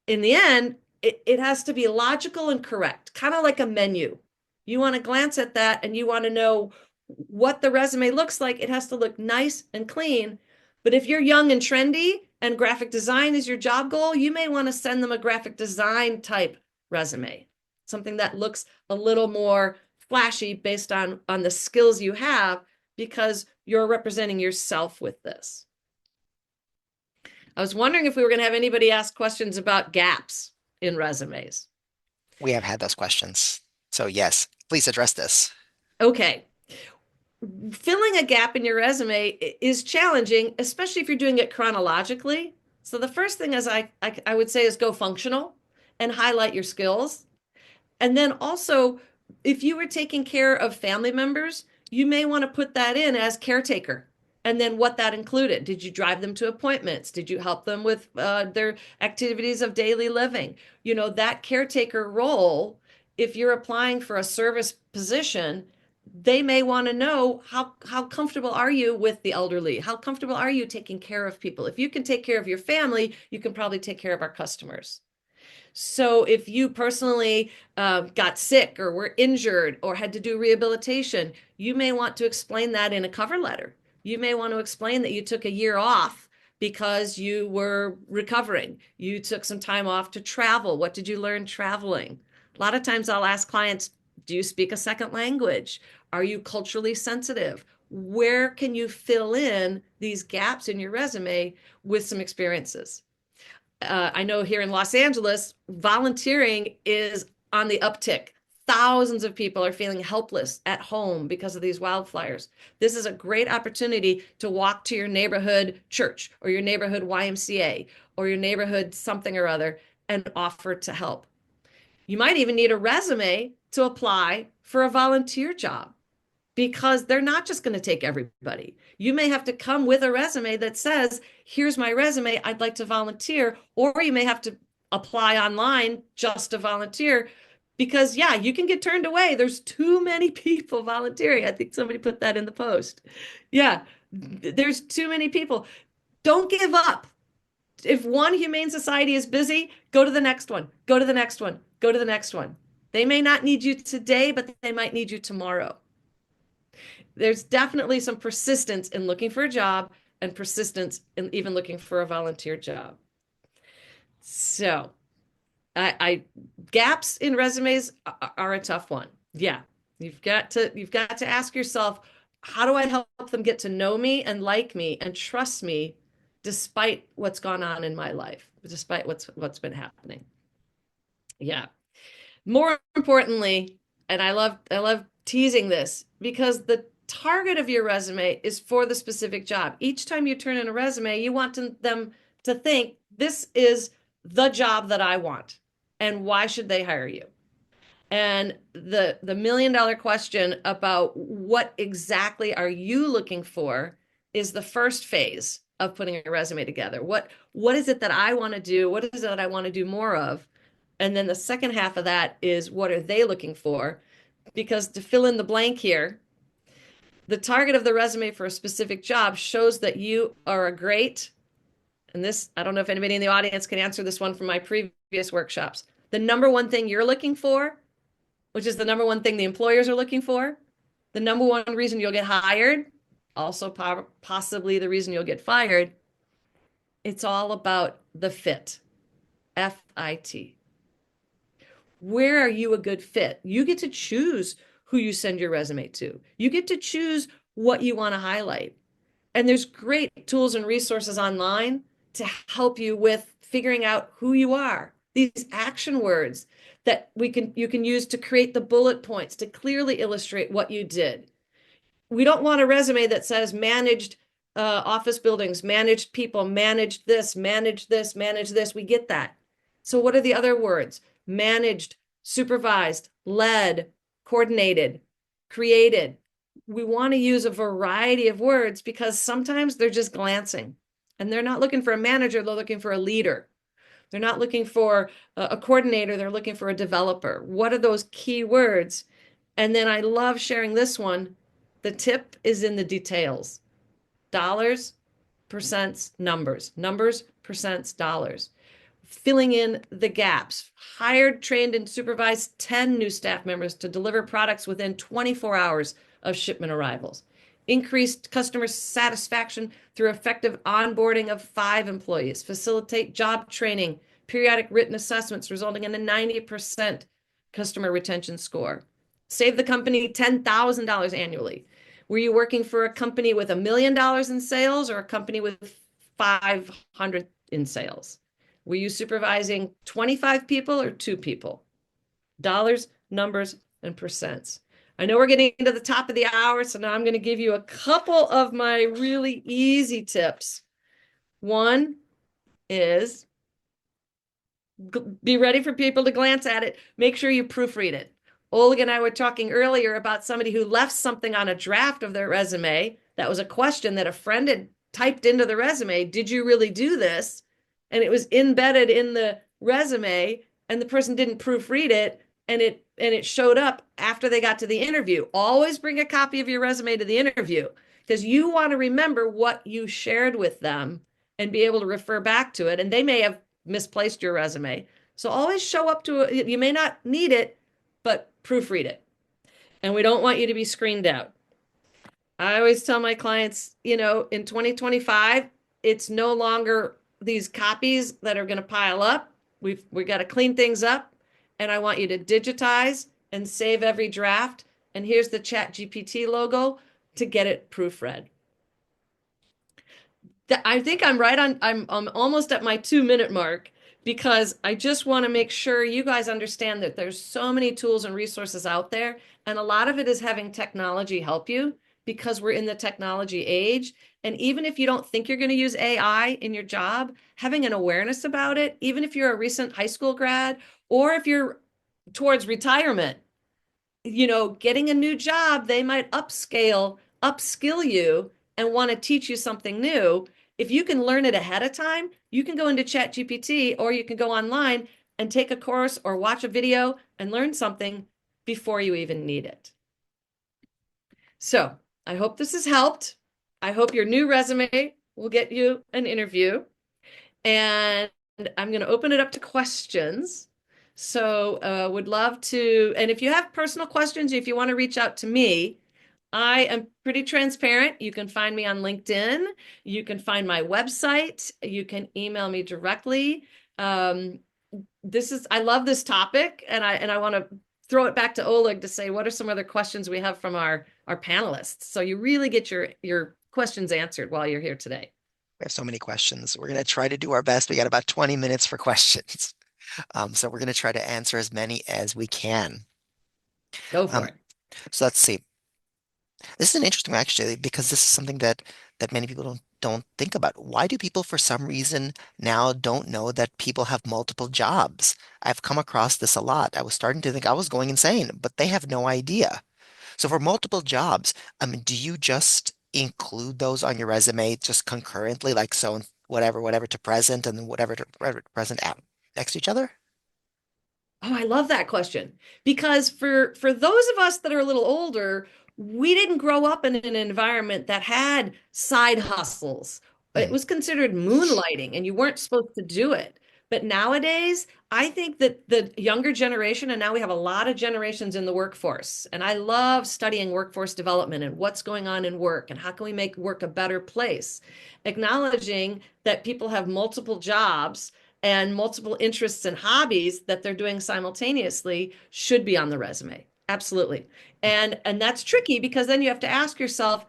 In the end, it has to be logical and correct, kind of like a menu. You want to glance at that and you want to know what the resume looks like. It has to look nice and clean. But if you're young and trendy and graphic design is your job goal, you may want to send them a graphic design type resume, something that looks a little more flashy based on the skills you have because you're representing yourself with this. I was wondering if we were going to have anybody ask questions about gaps in resumes. We have had those questions. So yes, please address this. Okay. Filling a gap in your resume is challenging, especially if you're doing it chronologically. So the first thing is I would say is go functional and highlight your skills. And then also, if you were taking care of family members, you may want to put that in as caretaker. And then what that included. Did you drive them to appointments? Did you help them with their activities of daily living? That caretaker role, if you're applying for a service position, they may want to know how comfortable are you with the elderly? How comfortable are you taking care of people? If you can take care of your family, you can probably take care of our customers. So if you personally got sick or were injured or had to do rehabilitation, you may want to explain that in a cover letter. You may want to explain that you took a year off because you were recovering. You took some time off to travel. What did you learn traveling? A lot of times I'll ask clients, do you speak a second language? Are you culturally sensitive? Where can you fill in these gaps in your resume with some experiences? I know here in Los Angeles, volunteering is on the uptick. Thousands of people are feeling helpless at home because of these wildfires. This is a great opportunity to walk to your neighborhood church or your neighborhood YMCA or your neighborhood something or other and offer to help. You might even need a resume to apply for a volunteer job because they're not just going to take everybody. You may have to come with a resume that says, here's my resume, I'd like to volunteer, or you may have to apply online just to volunteer because, yeah, you can get turned away. There's too many people volunteering. I think somebody put that in the post. Yeah, there's too many people. Don't give up. If one humane society is busy, go to the next one, go to the next one, go to the next one. They may not need you today, but they might need you tomorrow. There's definitely some persistence in looking for a job and persistence in even looking for a volunteer job. So I gaps in resumes are a tough one. Yeah. You've got to ask yourself, how do I help them get to know me and like me and trust me despite what's gone on in my life, despite what's been happening. Yeah. More importantly, and I love teasing this because the target of your resume is for the specific job. Each time you turn in a resume, you want them to think this is the job that I want and why should they hire you? And the $1 million question about what exactly are you looking for is the first phase of putting a resume together. What is it that I want to do? What is it that I want to do more of? And then the second half of that is what are they looking for? Because to fill in the blank here, the target of the resume for a specific job shows that you are a great, and this, I don't know if anybody in the audience can answer this one from my previous workshops. The number one thing you're looking for, which is the number one thing the employers are looking for, the number one reason you'll get hired, also possibly the reason you'll get fired. It's all about the fit, FIT. Where are you a good fit? You get to choose who you send your resume to. You get to choose what you want to highlight. And there's great tools and resources online to help you with figuring out who you are. These action words that you can use to create the bullet points to clearly illustrate what you did. We don't want a resume that says managed office buildings, managed people, managed this, managed this, managed this. We get that. So, what are the other words? Managed, supervised, led, coordinated, created. We want to use a variety of words because sometimes they're just glancing and they're not looking for a manager, they're looking for a leader. They're not looking for a coordinator, they're looking for a developer. What are those key words? And then I love sharing this one. The tip is in the details. Dollars, percents, numbers, numbers, percents, dollars. Filling in the gaps. Hired, trained, and supervised 10 new staff members to deliver products within 24 hours of shipment arrivals. Increased customer satisfaction through effective onboarding of 5 employees. Facilitate job training, periodic written assessments, resulting in a 90% customer retention score. Save the company $10,000 annually. Were you working for a company with $1 million in sales or a company with 500 in sales? Were you supervising 25 people or 2 people? Dollars, numbers, and percents. I know we're getting into the top of the hour, so now I'm going to give you a couple of my really easy tips. One is be ready for people to glance at it. Make sure you proofread it. Oleg and I were talking earlier about somebody who left something on a draft of their resume. That was a question that a friend had typed into the resume. Did you really do this? And it was embedded in the resume, and the person didn't proofread it, and it showed up after they got to the interview. Always bring a copy of your resume to the interview because you want to remember what you shared with them and be able to refer back to it. And they may have misplaced your resume. So always show up to it. You may not need it, but proofread it. And we don't want you to be screened out. I always tell my clients, in 2025, it's no longer these copies that are going to pile up. We got to clean things up, and I want you to digitize and save every draft. And here's the Chat GPT logo to get it proofread. I think I'm right on. I'm almost at my 2 minute mark because I just want to make sure you guys understand that there's so many tools and resources out there, and a lot of it is having technology help you because we're in the technology age. And even if you don't think you're going to use AI in your job, having an awareness about it, even if you're a recent high school grad or if you're towards retirement, getting a new job, they might upskill you and want to teach you something new. If you can learn it ahead of time, you can go into ChatGPT or you can go online and take a course or watch a video and learn something before you even need it. So I hope this has helped. I hope your new resume will get you an interview. And I'm going to open it up to questions. So would love to, and if you have personal questions, if you want to reach out to me, I am pretty transparent. You can find me on LinkedIn. You can find my website. You can email me directly. I love this topic, and I want to throw it back to Oleg to say, what are some other questions we have from our panelists? So you really get your questions answered while you're here today. We have so many questions. We're going to try to do our best. We got about 20 minutes for questions. So we're going to try to answer as many as we can. Go for Um, it. so let's see. This is an interesting one, actually, because this is something that many people don't think about. Why do people, for some reason, now don't know that people have multiple jobs? I've come across this a lot. I was starting to think I was going insane, but they have no idea. So for multiple jobs, do you just include those on your resume just concurrently, like so whatever to present and then whatever to present out next to each other? Oh, I love that question because for those of us that are a little older, we didn't grow up in an environment that had side hustles. It Hmm. was considered moonlighting and you weren't supposed to do it. But nowadays, I think that the younger generation, and now we have a lot of generations in the workforce, and I love studying workforce development and what's going on in work and how can we make work a better place, acknowledging that people have multiple jobs and multiple interests and hobbies that they're doing simultaneously should be on the resume. Absolutely. And that's tricky because then you have to ask yourself,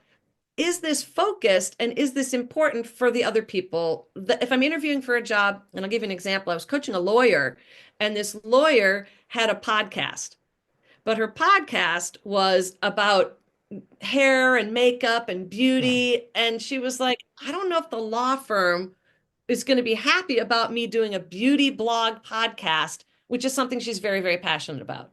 is this focused and is this important for the other people? If I'm interviewing for a job, and I'll give you an example, I was coaching a lawyer, and this lawyer had a podcast, but her podcast was about hair and makeup and Hmm. beauty. And she was like, I don't know if the law firm is going to be happy about me doing a beauty blog podcast, which is something she's very, very passionate about.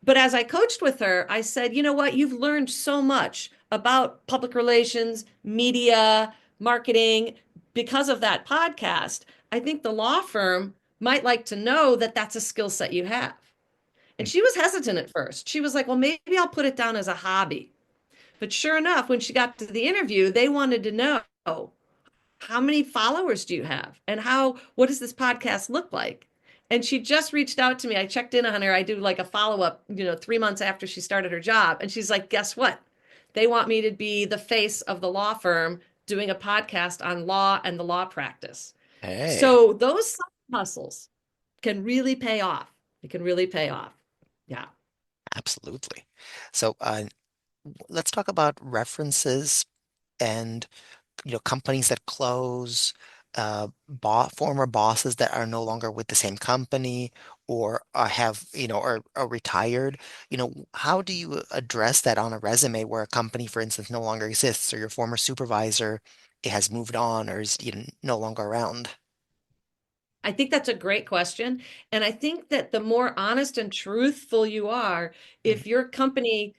But as I coached with her, I said, you know what? You've learned so much about public relations, media, marketing because of that podcast. I think the law firm might like to know that that's a skill set you have. And Mm. she was hesitant at first. She was like, well, maybe I'll put it down as a hobby. But sure enough, when she got to the interview, they wanted to know how many followers do you have? And what does this podcast look like? And she just reached out to me. I checked in on her. I do like a follow up, 3 months after she started her job. And she's like, guess what? They want me to be the face of the law firm doing a podcast on law and the law practice. Hey, So those side hustles can really pay off. It can really pay off. Yeah. absolutely. So let's talk about references and companies that close, bo former bosses that are no longer with the same company or have, are retired. How do you address that on a resume where a company, for instance, no longer exists or your former supervisor has moved on or is, no longer around? I think that's a great question. And I think that the more honest and truthful you are, Mm. if your company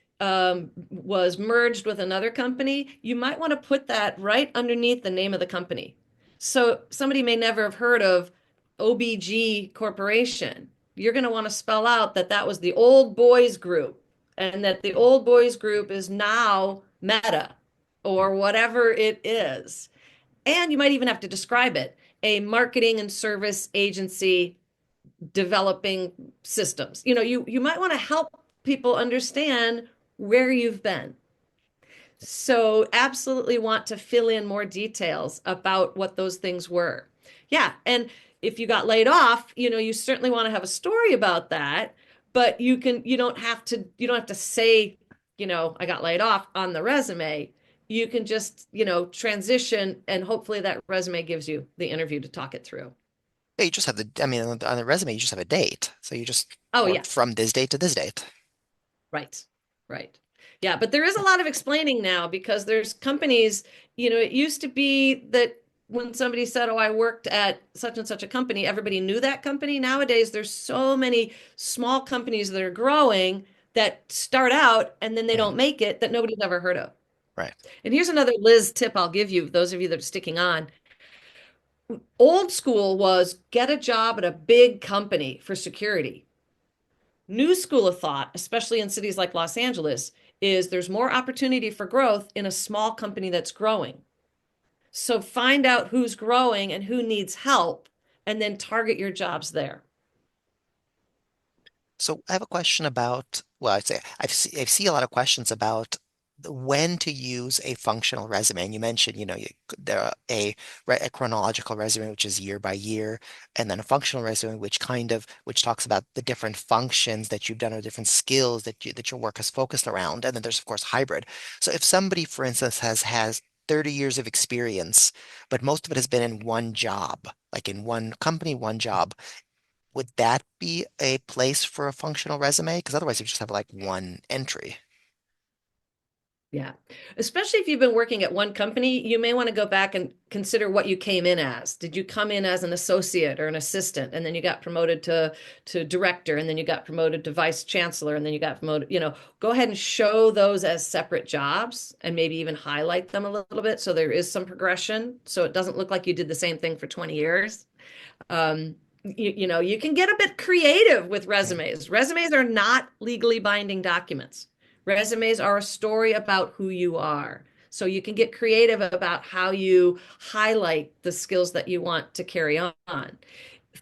was merged with another company, you might want to put that right underneath the name of the company. So somebody may never have heard of OBG Corporation. You're going to want to spell out that that was the old boys group and that the old boys group is now Meta or whatever it is. And you might even have to describe it, a marketing and service agency developing systems. You might want to help people understand where you've been. So absolutely want to fill in more details about what those things were. Yeah, and if you got laid off, you certainly want to have a story about that, but you don't have to say, I got laid off on the resume. You can just, transition and hopefully that resume gives you the interview to talk it through. Yeah, you just have I mean, on the resume, you just have a date. So you just Oh yeah. worked from this date to this date. Right. Right. Yeah, but there is a lot of explaining now because there's companies, it used to be that when somebody said, "Oh, I worked at such and such a company," everybody knew that company. Nowadays, there's so many small companies that are growing that start out and then they Mm. don't make it that nobody's ever heard of. Right. And here's another Liz tip I'll give you, those of you that are sticking on. Old school was get a job at a big company for security. New school of thought, especially in cities like Los Angeles, is there's more opportunity for growth in a small company that's growing. So find out who's growing and who needs help, and then target your jobs there. So I have a question about, well, I'd say I see a lot of questions about when to use a functional resume. And you mentioned, there are a chronological resume, which is year by year, and then a functional resume, which talks about the different functions that you've done or different skills that your work has focused around. And then there's of course hybrid. So if somebody, for instance, has 30 years of experience, but most of it has been in one job, like in one company, one job, would that be a place for a functional resume? Because otherwise you just have like one entry. Yeah. Especially if you've been working at one company, you may want to go back and consider what you came in as. Did you come in as an associate or an assistant and then you got promoted to director and then you got promoted to vice chancellor and then you got promoted, go ahead and show those as separate jobs and maybe even highlight them a little bit so there is some progression so it doesn't look like you did the same thing for 20 years. You can get a bit creative with Mm. resumes. Resumes are not legally binding documents. Resumes are a story about who you are. So you can get creative about how you highlight the skills that you want to carry on.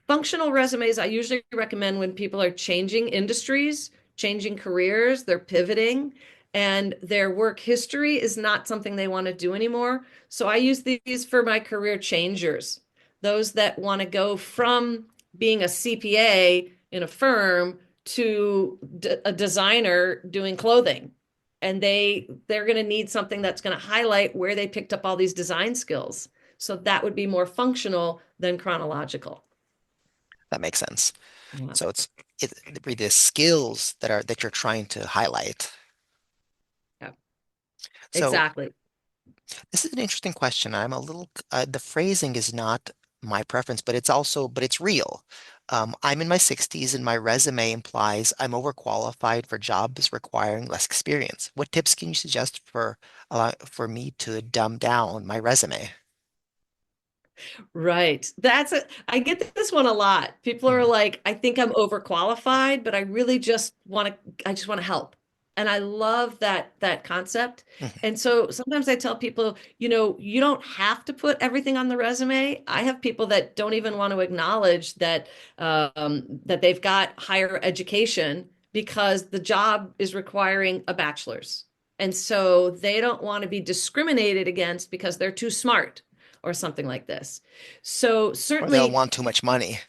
Functional resumes, I usually recommend when people are changing industries, changing careers, they're pivoting, and their work history is not something they want to do anymore. So I use these for my career changers, those that want to go from being a CPA in a firm to a designer doing clothing. And they're going to need something that's going to highlight where they picked up all these design skills. So that would be more functional than chronological. That makes sense. Yeah. So it's really the skills that you're trying to highlight. Yeah, So exactly. this is an interesting question. The phrasing is not my preference, but it's real. I'm in my 60s and my resume implies I'm overqualified for jobs requiring less experience. What tips can you suggest for me to dumb down my resume? Right. I get this one a lot. People are Mhm, like, I think I'm overqualified, but I really I just want to help. And I love that concept. mhm, And so sometimes I tell people, you don't have to put everything on the resume. I have people that don't even want to acknowledge that they've got higher education because the job is requiring a bachelor's. And so they don't want to be discriminated against because they're too smart or something like this. So or they'll certainly, want too much money.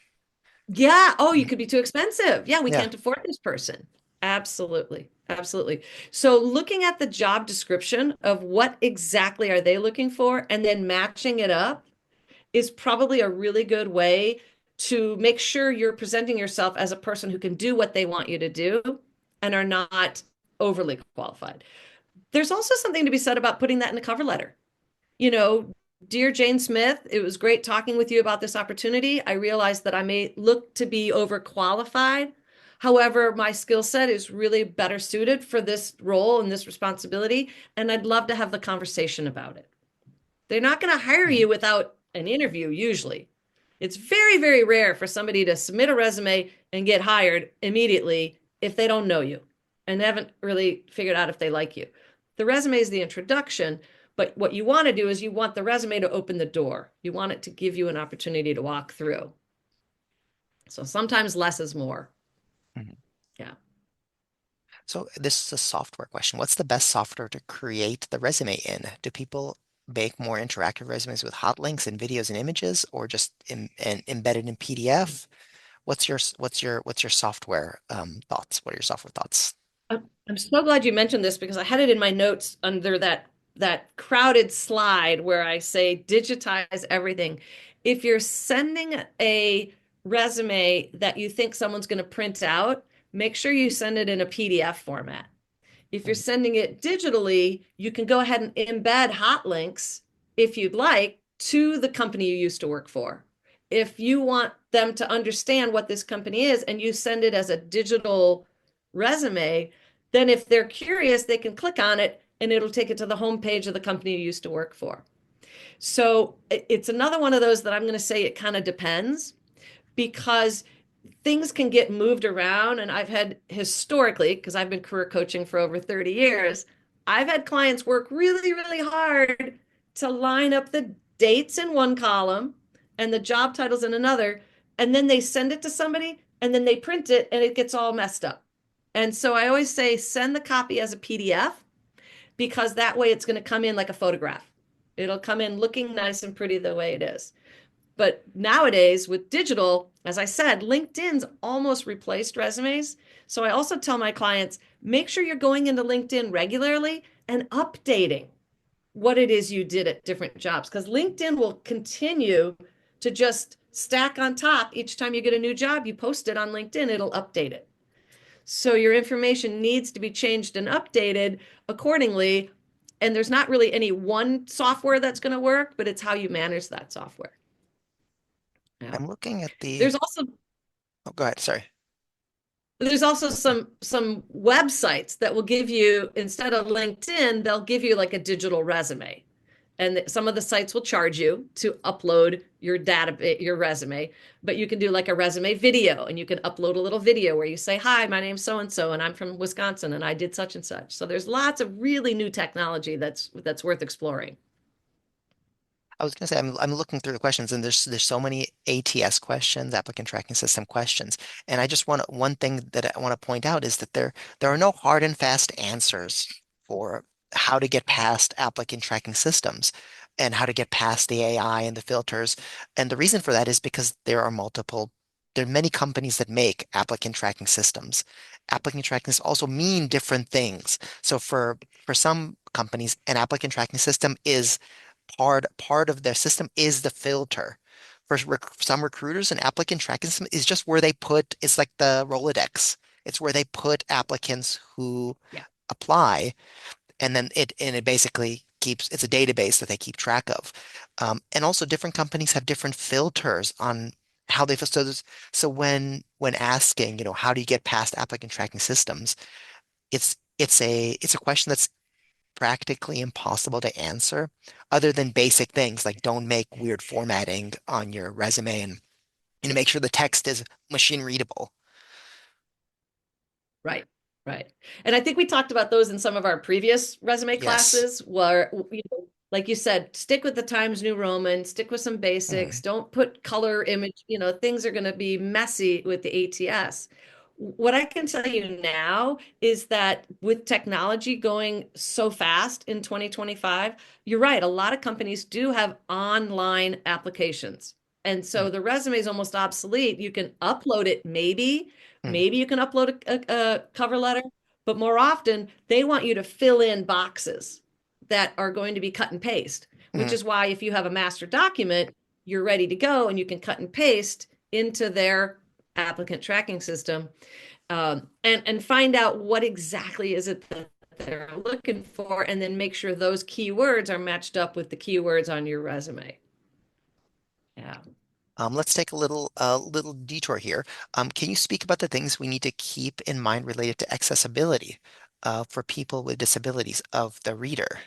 yeah. Oh, you Mhm, could be too expensive. Yeah, we yeah. can't afford this person. Absolutely. Absolutely. So looking at the job description of what exactly are they looking for and then matching it up is probably a really good way to make sure you're presenting yourself as a person who can do what they want you to do and are not overly qualified. There's also something to be said about putting that in a cover letter. you know, Dear Jane Smith, it was great talking with you about this opportunity. I realized that I may look to be overqualified. However, my skill set is really better suited for this role and this responsibility, and I'd love to have the conversation about it. They're not going to hire Mhm. you without an interview, usually. It's very, very rare for somebody to submit a resume and get hired immediately if they don't know you and haven't really figured out if they like you. The resume is the introduction, but what you want to do is you want the resume to open the door. You want it to give you an opportunity to walk through. So sometimes less is more. Mhm. Yeah. So this is a software question. What's the best software to create the resume in? Do people make more interactive resumes with hot links and videos and images, or just embedded in PDF? What's your software thoughts? What are your software thoughts? I'm so glad you mentioned this because I had it in my notes under that crowded slide where I say digitize everything. If you're sending a resume that you think someone's going to print out, make sure you send it in a PDF format. If you're Mhm. sending it digitally, you can go ahead and embed hot links if you'd like to the company you used to work for. If you want them to understand what this company is and you send it as a digital resume, then if they're curious, they can click on it and it'll take it to the homepage of the company you used to work for. So it's another one of those that I'm going to say it kind of depends because things can get moved around. And I've had historically, because I've been career coaching for over 30 years, I've had clients work really, really hard to line up the dates in one column and the job titles in another. And then they send it to somebody and then they print it and it gets all messed up. And so I always say send the copy as a PDF because that way it's going to come in like a photograph. It'll come in looking nice and pretty the way it is. But nowadays with digital, as I said, LinkedIn's almost replaced resumes. So I also tell my clients, make sure you're going into LinkedIn regularly and updating what it is you did at different jobs because LinkedIn will continue to just stack on top. Each time you get a new job, you post it on LinkedIn, it'll update it. So your information needs to be changed and updated accordingly. And there's not really any one software that's going to work, but it's how you manage that software. Yeah. I'm looking at the. There's also Oh, go ahead. Sorry. there's also some websites that will give you instead of LinkedIn, they'll give you like a digital resume. And some of the sites will charge you to upload your resume, but you can do like a resume video and you can upload a little video where you say, "Hi, my name's so and so and I'm from Wisconsin and I did such and such." So there's lots of really new technology that's worth exploring. I was going to say I'm looking through the questions and there's so many ATS questions, applicant tracking system questions, and I just want one thing that I want to point out is that there are no hard and fast answers for how to get past applicant tracking systems and how to get past the AI and the filters. And the reason for that is because there are many companies that make applicant tracking systems. Applicant tracking systems also mean different things. So for some companies, an applicant tracking system is part of their system is the filter. For some recruiters, an applicant tracking system is just where they put, it's like the Rolodex. It's where they put applicants who Yeah. apply, and then it basically keeps it's a database that they keep track of. And also different companies have different filters on how they so so when asking, how do you get past applicant tracking systems, it's a question that's practically impossible to answer other than basic things like don't make weird formatting on your resume and make sure the text is machine readable. Right, right. And I think we talked about those in some of our previous resume Yes. classes where, like you said, stick with the Times New Roman, stick with some basics, Mhm. don't put color image, things are going to be messy with the ATS. What I can tell you now is that with technology going so fast in 2025, you're right, a lot of companies do have online applications. And Mhm. so the resume is almost obsolete. You can upload it maybe. Mhm. Maybe you can upload a cover letter, but more often they want you to fill in boxes that are going to be cut and paste, which Mhm. is why if you have a master document, you're ready to go and you can cut and paste into their applicant tracking system, and find out what exactly is it that they're looking for, and then make sure those keywords are matched up with the keywords on your resume. Yeah. Let's take a little detour here. Can you speak about the things we need to keep in mind related to accessibility for people with disabilities of the reader?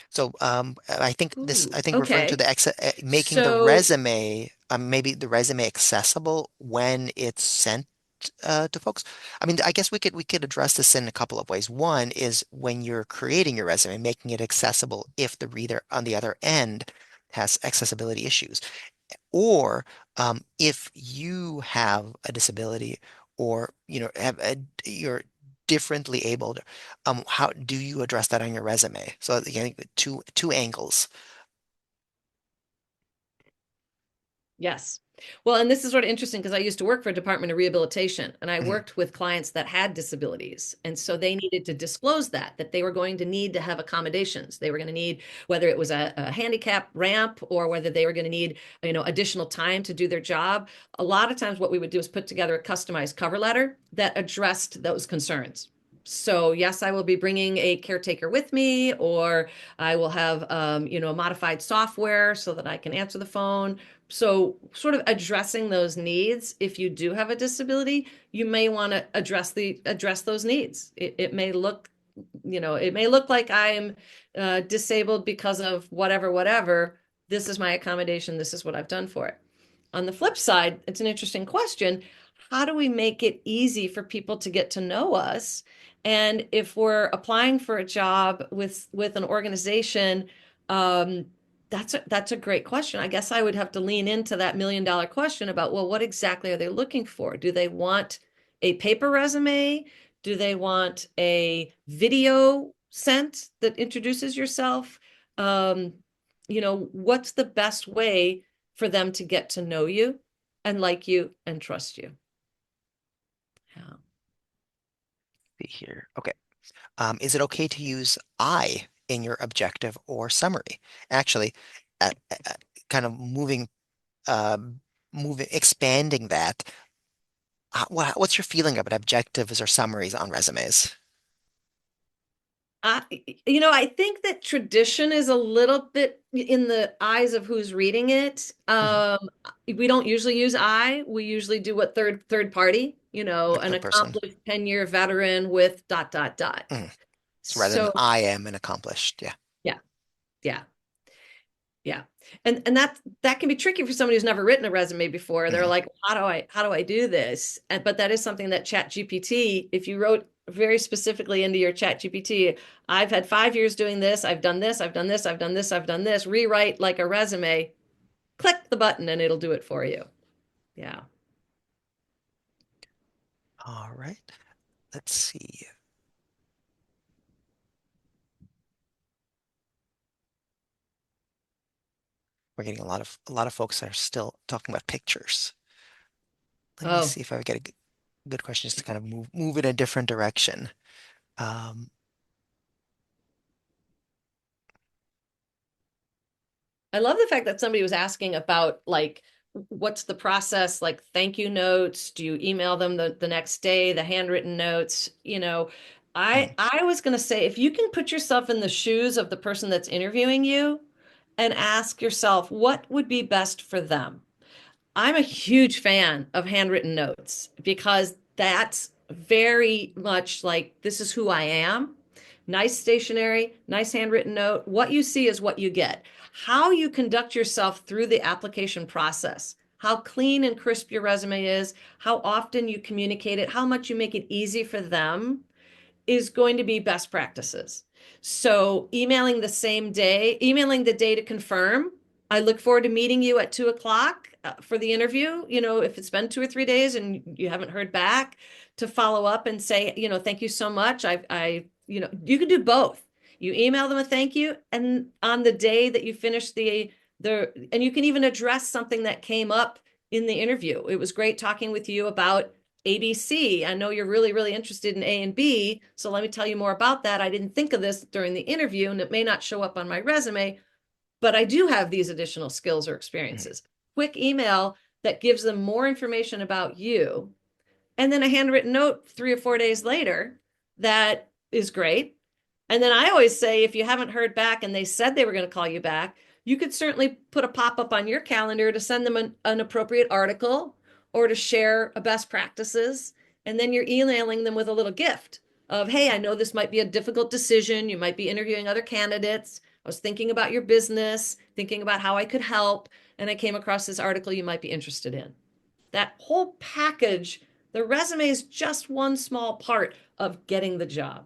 So Ooh, I think referring to okay. the making the So resume, maybe the resume accessible when it's sent to folks. I mean, I guess we could address this in a couple of ways. One is when you're creating your resume, making it accessible if the reader on the other end has accessibility issues. Or if you have a disability or you're differently abled, how do you address that on your resume? So again, two angles. yes. Well, and this is sort of interesting because I used to work for a Department of Rehabilitation and I Mhm. worked with clients that had disabilities. And so they needed to disclose that they were going to need to have accommodations. They were going to need, whether it was a handicap ramp or whether they were going to need, additional time to do their job. A lot of times what we would do is put together a customized cover letter that addressed those concerns. So yes, I will be bringing a caretaker with me, or I will have, a modified software so that I can answer the phone. So, sort of addressing those needs. If you do have a disability, you may want to address those needs. It may look, it may look like I'm disabled because of whatever, whatever. This is my accommodation. This is what I've done for it. On the flip side, it's an interesting question. How do we make it easy for people to get to know us? And if we're applying for a job with an organization, um, that's a great question. I guess I would have to lean into that $1 million question about, well, what exactly are they looking for? Do they want a paper resume? Do they want a video sent that introduces yourself? Um, what's the best way for them to get to know you and like you and trust you? Yeah. See here. Okay. Is it okay to use I in your objective or summary? Actually, uh, uh, kind of um, expanding that. What's your feeling about objectives or summaries on resumes? I, I think that tradition is a little bit in the eyes of who's reading it. Mhm. We don't usually use I. We usually do what third party, Like an third person. accomplished 10-year veteran with dot dot dot. Mhm. So rather than So I am an accomplished. Yeah. yeah, yeah. Yeah. And that can be tricky for somebody who's never written a resume before. They're Mhm. like, how do I do this? But that is something that Chat GPT, if you wrote very specifically into your Chat GPT, I've had 5 years doing this, I've done this, I've done this, I've done this, I've done this, rewrite like a resume, click the button and it'll do it for you. Yeah. All right. Let's see. We're getting a lot of folks that are still talking about pictures. Let me Oh, see if I get a good question just to kind of move in a different direction. Um, I love the fact that somebody was asking about like what's the process, like thank you notes, do you email them the next day, the handwritten notes, Mm. I was going to say, if you can put yourself in the shoes of the person that's interviewing you and ask yourself, what would be best for them? I'm a huge fan of handwritten notes because that's very much like this is who I am. Nice stationery, nice handwritten note. What you see is what you get. How you conduct yourself through the application process, how clean and crisp your resume is, how often you communicate it, how much you make it easy for them is going to be best practices. So emailing the same day, emailing the day to confirm. I look forward to meeting you at 2 o'clock for the interview. If it's been 2 or 3 days and you haven't heard back, to follow up and say, thank you so much. You can do both. You email them a thank you, and on the day that you finish and you can even address something that came up in the interview. It was great talking with you about ABC. I know you're really, really interested in A and B. So let me tell you more about that. I didn't think of this during the interview, and it may not show up on my resume, but I do have these additional skills or Mm. experiences. Quick email that gives them more information about you, and then a handwritten note 3 or 4 days later that is great. And then I always say, if you haven't heard back and they said they were going to call you back, you could certainly put a pop up on your calendar to send them an appropriate article or to share a best practices. And then you're emailing them with a little gift of, hey, I know this might be a difficult decision. You might be interviewing other candidates. I was thinking about your business, thinking about how I could help, and I came across this article you might be interested in. That whole package, the resume is just one small part of getting the job.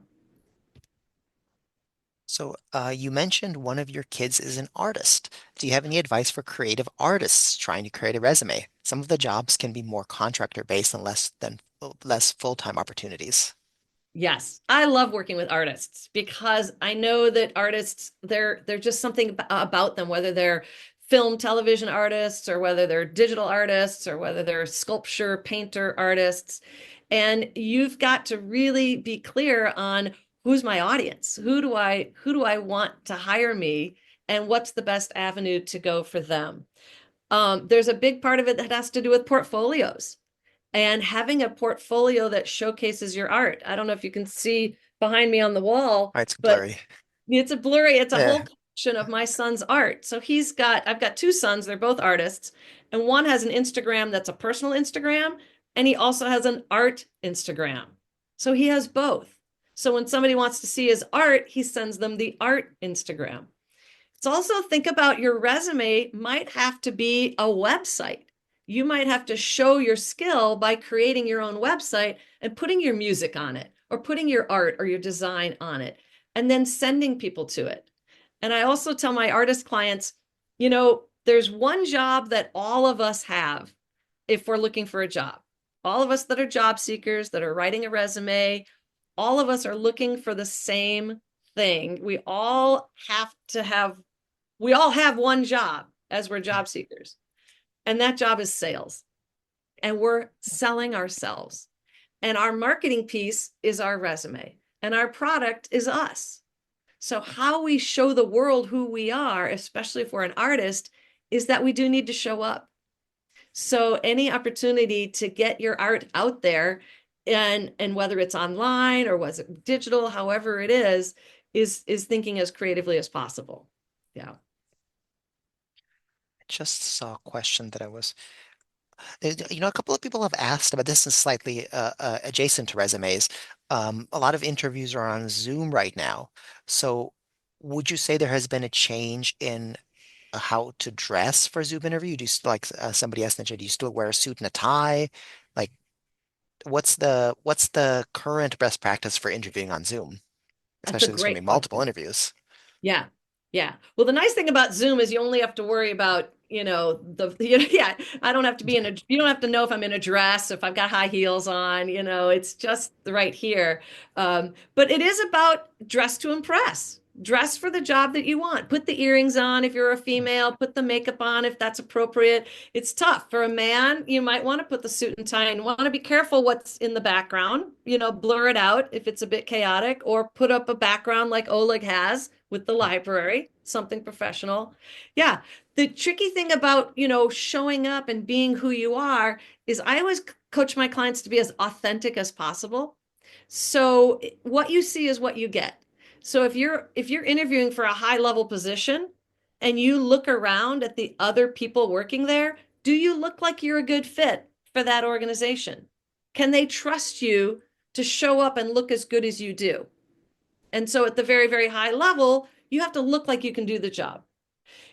So, you mentioned one of your kids is an artist. Do you have any advice for creative artists trying to create a resume? Some of the jobs can be more contractor based and less full-time opportunities. Yes, I love working with artists because I know that artists, they're just something about them, whether they're film, television artists, or whether they're digital artists, or whether they're sculpture, painter artists. And you've got to really be clear on who's my audience, who do I want to hire me, and what's the best avenue to go for them. There's a big part of it that has to do with portfolios and having a portfolio that showcases your art. I don't know if you can see behind me on the wall, All right, it's but blurry. it's a Eh, whole collection of my son's art. So I've got two sons, they're both artists, and one has an Instagram that's a personal Instagram, and he also has an art Instagram. So he has both. So when somebody wants to see his art, he sends them the art Instagram. It's also think about your resume might have to be a website. You might have to show your skill by creating your own website and putting your music on it or putting your art or your design on it and then sending people to it. And I also tell my artist clients, there's one job that all of us have if we're looking for a job. All of us that are job seekers, that are writing a resume, all of us are looking for the same thing. We all have one job as we're job seekers, and that job is sales. And we're selling ourselves. And our marketing piece is our resume, and our product is us. So, how we show the world who we are, especially if we're an artist, is that we do need to show up. So, any opportunity to get your art out there, and whether it's online or was it digital, however it is thinking as creatively as possible. Yeah. I just saw a question that a couple of people have asked about this is slightly adjacent to resumes. A lot of interviews are on Zoom right now. So, would you say there has been a change in how to dress for a Zoom interview? Do you like somebody asked, do you still wear a suit and a tie? Like, what's the current best practice for interviewing on Zoom? That's a Especially there's going to great be multiple question. interviews. Yeah. Yeah. Well, the nice thing about Zoom is you only have to worry about, yeah, I don't have to you don't have to know if I'm in a dress, if I've got high heels on, it's just right here. But it is about dress to impress. Dress for the job that you want. Put the earrings on if you're a female, put the makeup on if that's appropriate. It's tough. For a man, you might want to put the suit and tie and want to be careful what's in the background, blur it out if it's a bit chaotic, or put up a background like Oleg has with the library, something professional. Yeah. The tricky thing about, showing up and being who you are is I always coach my clients to be as authentic as possible. So what you see is what you get. So if you're interviewing for a high level position and you look around at the other people working there, do you look like you're a good fit for that organization? Can they trust you to show up and look as good as you do? And so at the very, very high level, you have to look like you can do the job.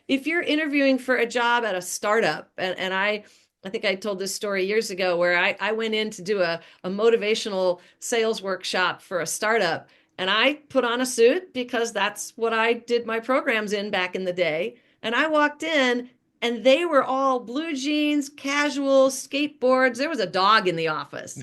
If you're interviewing for a job at a startup, and I think I told this story years ago where I went in to do a motivational sales workshop for a startup, and I put on a suit because that's what I did my programs in back in the day. And I walked in and they were all blue jeans, casual, skateboards. There was a dog in the office.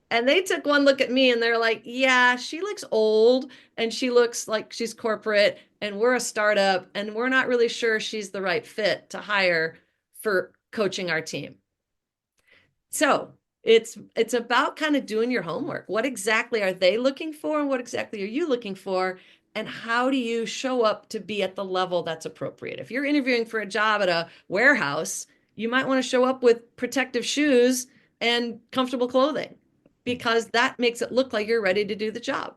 And they took one look at me and they're like, yeah, she looks old and she looks like she's corporate and we're a startup and we're not really sure she's the right fit to hire for coaching our team. So it's about kind of doing your homework. What exactly are they looking for and what exactly are you looking for? And how do you show up to be at the level that's appropriate? If you're interviewing for a job at a warehouse, you might want to show up with protective shoes and comfortable clothing because that makes it look like you're ready to do the job.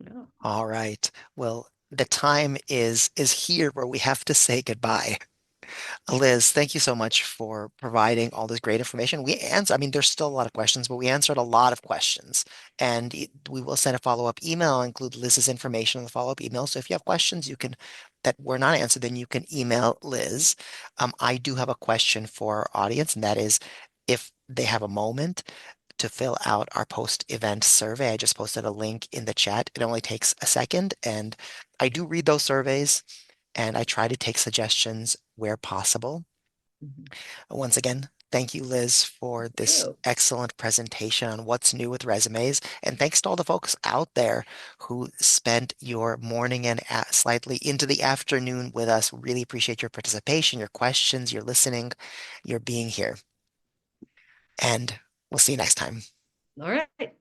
Yeah. All right. Well, the time is here where we have to say goodbye. Liz, thank you so much for providing all this great information. I mean, there's still a lot of questions, but we answered a lot of questions. And we will send a follow-up email, include Liz's information in the follow-up email. So if you have questions that were not answered, then you can email Liz. I do have a question for our audience, and that is if they have a moment to fill out our post-event survey. I just posted a link in the chat. It only takes a second, and I do read those surveys and I try to take suggestions where possible. Mhm. Once again, thank you, Liz, for Thank this you. excellent presentation on what's new with resumes. And thanks to all the folks out there who spent your morning and slightly into the afternoon with us. Really appreciate your participation, your questions, your listening, your being here. And we'll see you next time. All right.